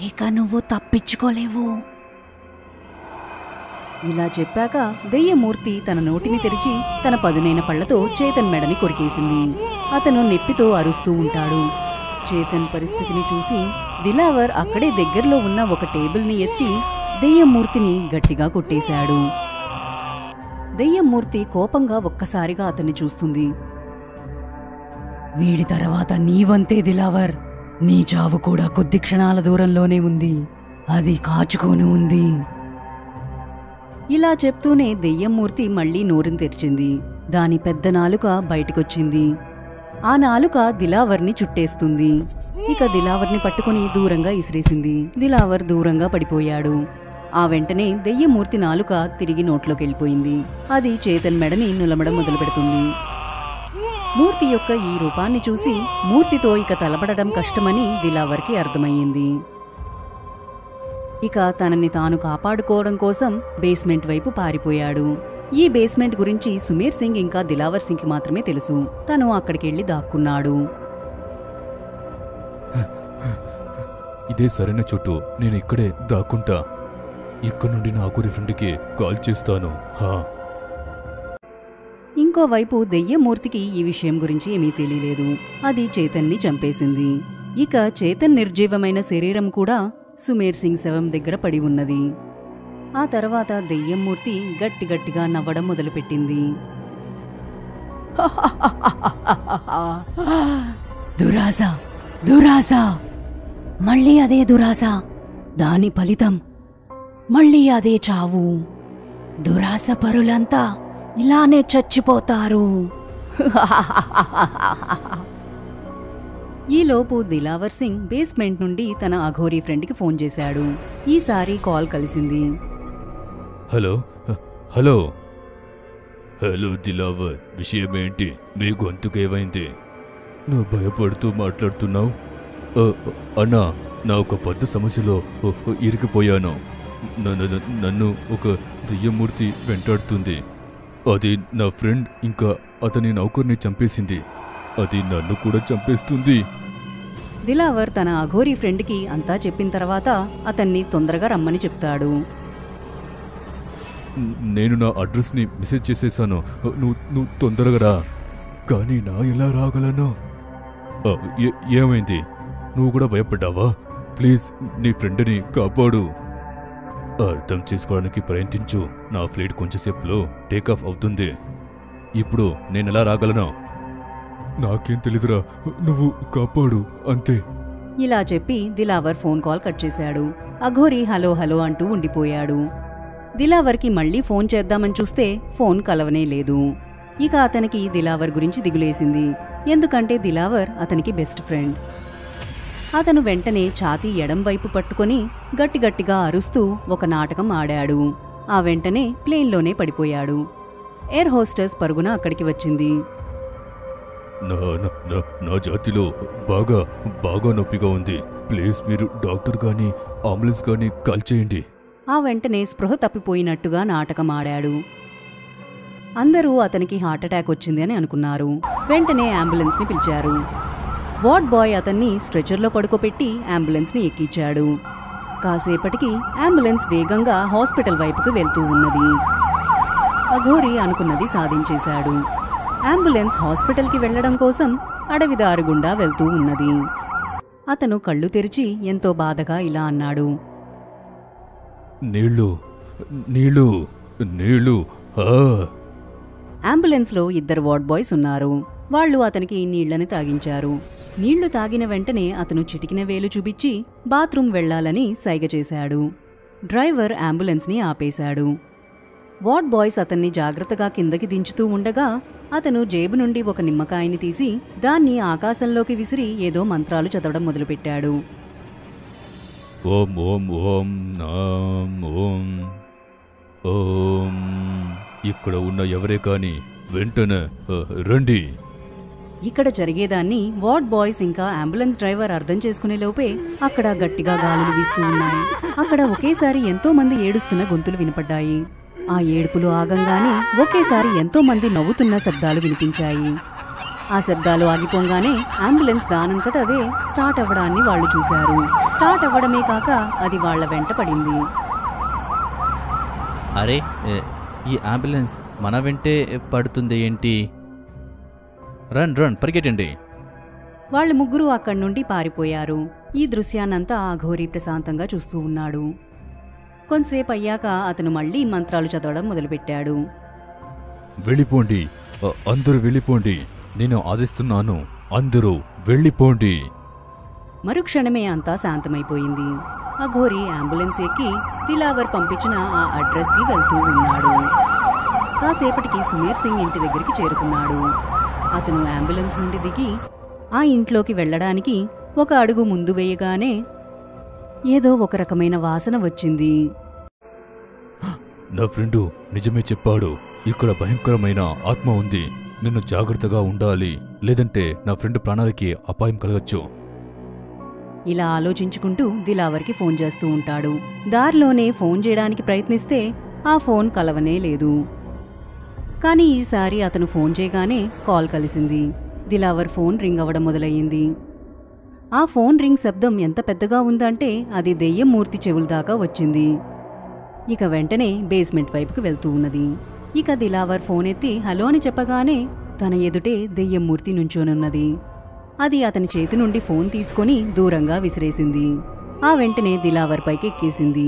ఇక నువ్వు తప్పించుకోలేవు. ఇలా చెప్పాక దెయ్యమూర్తి తన నోటిని తెరిచి తన పదునైన పళ్లతో చేతన్ మెడని కొరికేసింది. అతను నెప్పితో అరుస్తూ ఉంటాడు. చేతన్ పరిస్థితిని చూసి దిలావర్ అక్కడే దగ్గరలో ఉన్న ఒక టేబుల్ని ఎత్తి దెయ్యమూర్తిని గట్టిగా కొట్టేశాడు. దెయ్యమూర్తి కోపంగా ఒక్కసారిగా అతన్ని చూస్తుంది. వీడి తర్వాత నీవంతే దిలావర్. నీ చావు కూడా కొద్ది క్షణాల దూరంలోనే ఉంది. అది కాచుకొని ఉంది. ఇలా చెప్తూనే దెయ్యమూర్తి మళ్లీ నోరుని తెరిచింది. దాని పెద్ద నాలుక బయటికొచ్చింది. ఆ నాలుక దిలావర్ని చుట్టేస్తుంది. ఇక దిలావర్ని పట్టుకుని దూరంగా ఇసిరేసింది. దిలావర్ దూరంగా పడిపోయాడు. ఆ వెంటనే దెయ్యమూర్తి నాలుక తిరిగి నోట్లోకెళ్ళిపోయింది. అది చేతన్ మెడని నులమడం మొదలు పెడుతుంది. మూర్తి యొక్క ఈ రూపాన్ని చూసి మూర్తితో ఇక తలపడడం కష్టమని దిలావర్కి అర్థమయ్యింది. ఇక తనని తాను కాపాడుకోవడం కోసం బేస్మెంట్ వైపు పారిపోయాడు. ఈ బేస్మెంట్ గురించి సుమేర్ సింగ్ ఇంకా దిలావర్ సింగ్కి మాత్రమే తెలుసు. తను అక్కడికెళ్లి దాక్కున్నాడు. ఇదే సరైన చోటు, నేను ఇక్కడే దాక్కుంటా. ఇక్కడ నుండి నా ఆగురి ఫ్రెండ్కి కాల్ చేస్తాను. ఇంకోవైపు దెయ్యమూర్తికి ఈ విషయం గురించి ఏమీ తెలియలేదు. అది చేతన్ని చంపేసింది. ఇక చేతన్ నిర్జీవమైన శరీరం కూడా సుమేర్ సింగ్ శవం దగ్గర పడి ఉన్నది. ఆ తర్వాత దెయ్యమూర్తి గట్టిగట్టిగా నవ్వడం మొదలుపెట్టింది. దురాశ, దురాశ, మళ్ళీ అదే దురాశ, దాని ఫలితం మళ్ళీ అదే చావు. దురాశ పరులంతా ఇలానే చచ్చిపోతారు. ఈలోపు దిలావర్ సింగ్ బేస్మెంట్ నుండి తన అఘోరీ ఫ్రెండ్కి ఫోన్ చేశాడు. ఈసారి కాల్ కలిసింది. హలో హలో హలో దిలావర్, విషయమేంటి? మీ గొంతుకేమైంది? నువ్వు భయపడుతూ మాట్లాడుతున్నావు. అన్నా, నా ఒక పెద్ద సమస్యలో ఇరికిపోయాను. నన్ను ఒక దెయ్యమూర్తి వెంటాడుతుంది. అది నా ఫ్రెండ్ ఇంకా అతని నౌకర్ని చంపేసింది. అది నన్ను కూడా చంపేస్తుంది. దిలావర్ తన అఘోరీ ఫ్రెండ్కి అంతా చెప్పిన తర్వాత అతన్ని తొందరగా రమ్మని చెప్తాడు. నేను నా అడ్రస్ని మెసేజ్ చేసేసాను. నువ్వు తొందరగా రా. కానీ నా ఎలా రాగలను? ఏమైంది? నువ్వు కూడా భయపడ్డావా? ప్లీజ్ నీ ఫ్రెండ్ని కాపాడు. అర్థం చేసుకోవడానికి ప్రయత్నించు. నా ఫ్లైట్ కొంచెంసేపులో టేకాఫ్ అవుతుంది. ఇప్పుడు నేనెలా రాగలను? నాకేం తెలీదురా, నువ్వు కాపాడు అంతే. ఇలా చెప్పి దిలావర్ ఫోన్ కాల్ కట్ చేశాడు. అఘోరీ హలో హలో అంటూ ఉండిపోయాడు. దిలావర్కి మళ్లీ ఫోన్ చేద్దామని చూస్తే ఫోన్ కలవనే లేదు. ఇక అతనికి దిలావర్ గురించి దిగులేసింది. ఎందుకంటే దిలావర్ అతనికి బెస్ట్ ఫ్రెండ్. అతను వెంటనే ఛాతీ ఎడం వైపు పట్టుకొని గట్టిగట్టిగా అరుస్తూ ఒక నాటకం ఆడాడు. ఆ వెంటనే ప్లేన్లోనే పడిపోయాడు. ఎయిర్ హోస్టెస్ పరుగున అక్కడికి వచ్చింది. నా జాతిలో బాగా నొప్పిగా ఉంది. ప్లీజ్ మీరు డాక్టర్ గాని అంబులెన్స్ గాని కాల్ చేయండి. ఆ వెంటనే స్పృహ తప్పిపోయినట్టుగా నాటకం ఆడాడు. అందరూ అతనికి హార్ట్అటాక్ వచ్చింది అని అనుకున్నారు. వెంటనే అంబులెన్స్ని పిలిచారు. వార్డ్ బాయ్ అతన్ని స్ట్రెచర్లో పడుకోపెట్టి అంబులెన్స్ని ఎక్కించాడు. కాసేపటికి అంబులెన్స్ వేగంగా హాస్పిటల్ వైపుకు వెళ్తూ ఉన్నది. అఘోరీ అనుకున్నది సాధించేశాడు. అంబులెన్స్ హాస్పిటల్కి వెళ్లడం కోసం అడవి దారి గుండా వెళ్తూ ఉన్నది. అతను కళ్ళు తెరిచి ఎంతో బాధగా ఇలా అన్నాడు. నీళ్ళు నీళ్ళు నీళ్ళు. అంబులెన్స్లో 2 వార్డ్ బాయ్స్ ఉన్నారు. వాళ్లు అతనికి నీళ్లని తాగించారు. నీళ్లు తాగిన వెంటనే అతను చిటికిన వేలు చూపించి బాత్రూం వెళ్లాలని సైగ చేశాడు. డ్రైవర్ అంబులెన్స్ని ఆపేశాడు. వార్డ్ బాయ్స్ అతన్ని జాగ్రత్తగా కిందకి దించుతూ ఉండగా అతను జేబు నుండి ఒక నిమ్మకాయని తీసి దాన్ని ఆకాశంలోకి విసిరి ఏదో మంత్రాలు చదవడం మొదలుపెట్టాడు. ఓం ఓం ఓం నాం ఓం ఓం. ఇక్కడ ఉన్న ఎవరే కాని వెంటనే రండి. ఇక్కడ జరిగేదాన్ని వార్డ్ బాయ్స్ ఇంకా అంబులెన్స్ డ్రైవర్ అర్థం చేసుకునే లోపే అక్కడ గట్టిగా గాలులు వీస్తూ ఉన్నాయి. అక్కడ ఒకేసారి ఎంతో మంది ఏడుస్తున్న గొంతులు వినపడ్డాయి. ఆ ఏడుపులు ఆగంగానే ఒకేసారి ఎంతో మంది నవ్వుతున్న శబ్దాలు వినిపించాయి. ఆ శబ్దాలు ఆగిపోగానే అంబులెన్స్ దానంతట అదే స్టార్ట్ అవ్వడాన్ని వాళ్లు చూశారు. స్టార్ట్ అవ్వడమే కాక అది వాళ్ల వెంట పడింది. అరే, ఈ అంబులెన్స్ మన వెంటే పడుతుంది ఏంటి? రన్ రన్ పరిగెట్టండి. వాళ్ళు ముగ్గురు అక్కడి నుండి పారిపోయారు. ఈ దృశ్యాన్నంతా అఘోరీ ప్రశాంతంగా చూస్తూ ఉన్నాడు. కొంతసేపు అయ్యాక అతను మళ్లీ మంత్రాలు చదవడం మొదలుపెట్టాడు. వెళ్ళిపోండి, అందరూ వెళ్ళిపోండి. నేను ఆదేస్తున్నాను, అందరూ వెళ్ళిపోండి. మరుక్షణమే అంతా శాంతమైపోయింది. అఘోరీ అంబులెన్స్ ఎక్కి దిలావర్ పంపించిన ఆ అడ్రస్కి వెళ్తూ ఉన్నాడు. కాసేపటికి సుమేర్ సింగ్ ఇంటి దగ్గరికి చేరుకున్నాడు. అతను అంబులెన్స్ నుండి దిగి ఆ ఇంట్లోకి వెళ్లడానికి ఒక అడుగు ముందు వేయగానే ఏదో ఒక రకమైన వాసన వచ్చింది. నా ఫ్రెండు నిజమే చెప్పాడు. ఇక్కడ భయంకరమైన ఆత్మ ఉంది. నేను జాగ్రత్తగా ఉండాలి, లేదంటే నా ఫ్రెండ్ ప్రాణాలకి అపాయం కలగచ్చు. ఇలా ఆలోచించుకుంటూ దిలావర్కి ఫోన్ చేస్తూ ఉంటాడు. దారిలోనే ఫోన్ చేయడానికి ప్రయత్నిస్తే ఆ ఫోన్ కలవనే లేదు. కానీ ఈసారి అతను ఫోన్ చేయగానే కాల్ కలిసింది. దిలావర్ ఫోన్ రింగ్ అవ్వడం మొదలయ్యింది. ఆ ఫోన్ రింగ్ శబ్దం ఎంత పెద్దగా ఉందంటే అది దెయ్యం మూర్తి చెవుల దాకా వచ్చింది. ఇక వెంటనే బేస్మెంట్ వైపుకు వెళ్తూ ఉన్నది. ఇక దిలావర్ ఫోన్ ఎత్తి హలో అని చెప్పగానే తన ఎదుటే దెయ్యం మూర్తి నుంచోనున్నది. అది అతని చేతి నుండి ఫోన్ తీసుకొని దూరంగా విసిరేసింది. ఆ వెంటనే దిలావర్ పైకి ఎక్కేసింది.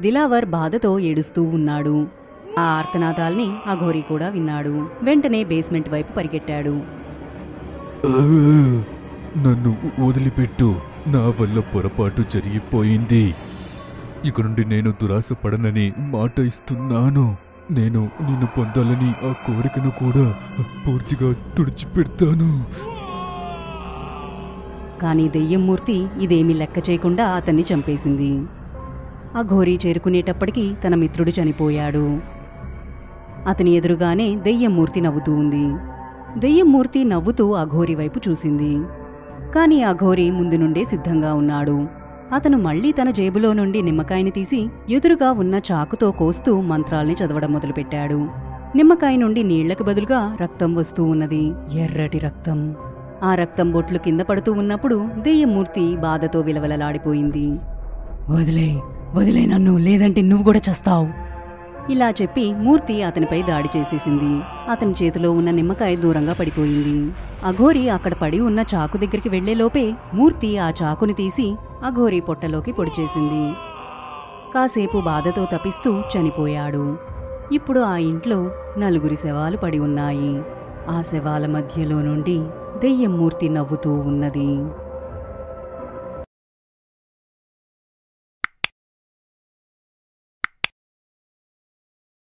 దిలావర్ బాధతో ఏడుస్తూ ఉన్నాడు. ఆ ఆర్తనాదాల్ని అఘోరి కూడా విన్నాడు. వెంటనే బేస్మెంట్ వైపు పరిగెట్టాడు. నన్ను వదిలిపెట్టు, నా వల్ల పొరపాటు జరిగిపోయింది. ఇక నుండి నేను దురాశ పడనని మాట ఇస్తున్నాను. నేను నిన్ను పొందాలని ఆ కోరికను కూడా పూర్తిగా తుడిచిపెడతాను. కాని దెయ్యం మూర్తి ఇదేమీ లెక్క చేయకుండా అతన్ని చంపేసింది. అఘోరి చేరుకునేటప్పటికీ తన మిత్రుడు చనిపోయాడు. అతని ఎదురుగానే దెయ్యం మూర్తి నవ్వుతూ ఉంది. దెయ్యం మూర్తి నవ్వుతూ అఘోరి వైపు చూసింది. కాని అఘోరి ముందు నుండే సిద్ధంగా ఉన్నాడు. అతను మళ్లీ తన జేబులో నుండి నిమ్మకాయని తీసి ఎదురుగా ఉన్న చాకుతో కోస్తూ మంత్రాల్ని చదవడం మొదలుపెట్టాడు. నిమ్మకాయ నుండి నీళ్లకు బదులుగా రక్తం వస్తూ ఉన్నది. ఎర్రటి రక్తం. ఆ రక్తం బొట్లు కింద పడుతూ ఉన్నప్పుడు దెయ్యం మూర్తి బాధతో విలవలలాడిపోయింది. వదిలే నన్ను, లేదంటే నువ్వు కూడా చస్తావు. ఇలా చెప్పి మూర్తి అతనిపై దాడి చేసేసింది. అతని చేతిలో ఉన్న నిమ్మకాయ దూరంగా పడిపోయింది. అఘోరి అక్కడ పడి ఉన్న చాకు దగ్గరికి వెళ్లేలోపే మూర్తి ఆ చాకుని తీసి అఘోరి పొట్టలోకి పొడిచేసింది. కాసేపు బాధతో తపిస్తూ చనిపోయాడు. ఇప్పుడు ఆ ఇంట్లో 4 శవాలు పడి ఉన్నాయి. ఆ శవాల మధ్యలో నుండి దెయ్యం మూర్తి నవ్వుతూ ఉన్నది.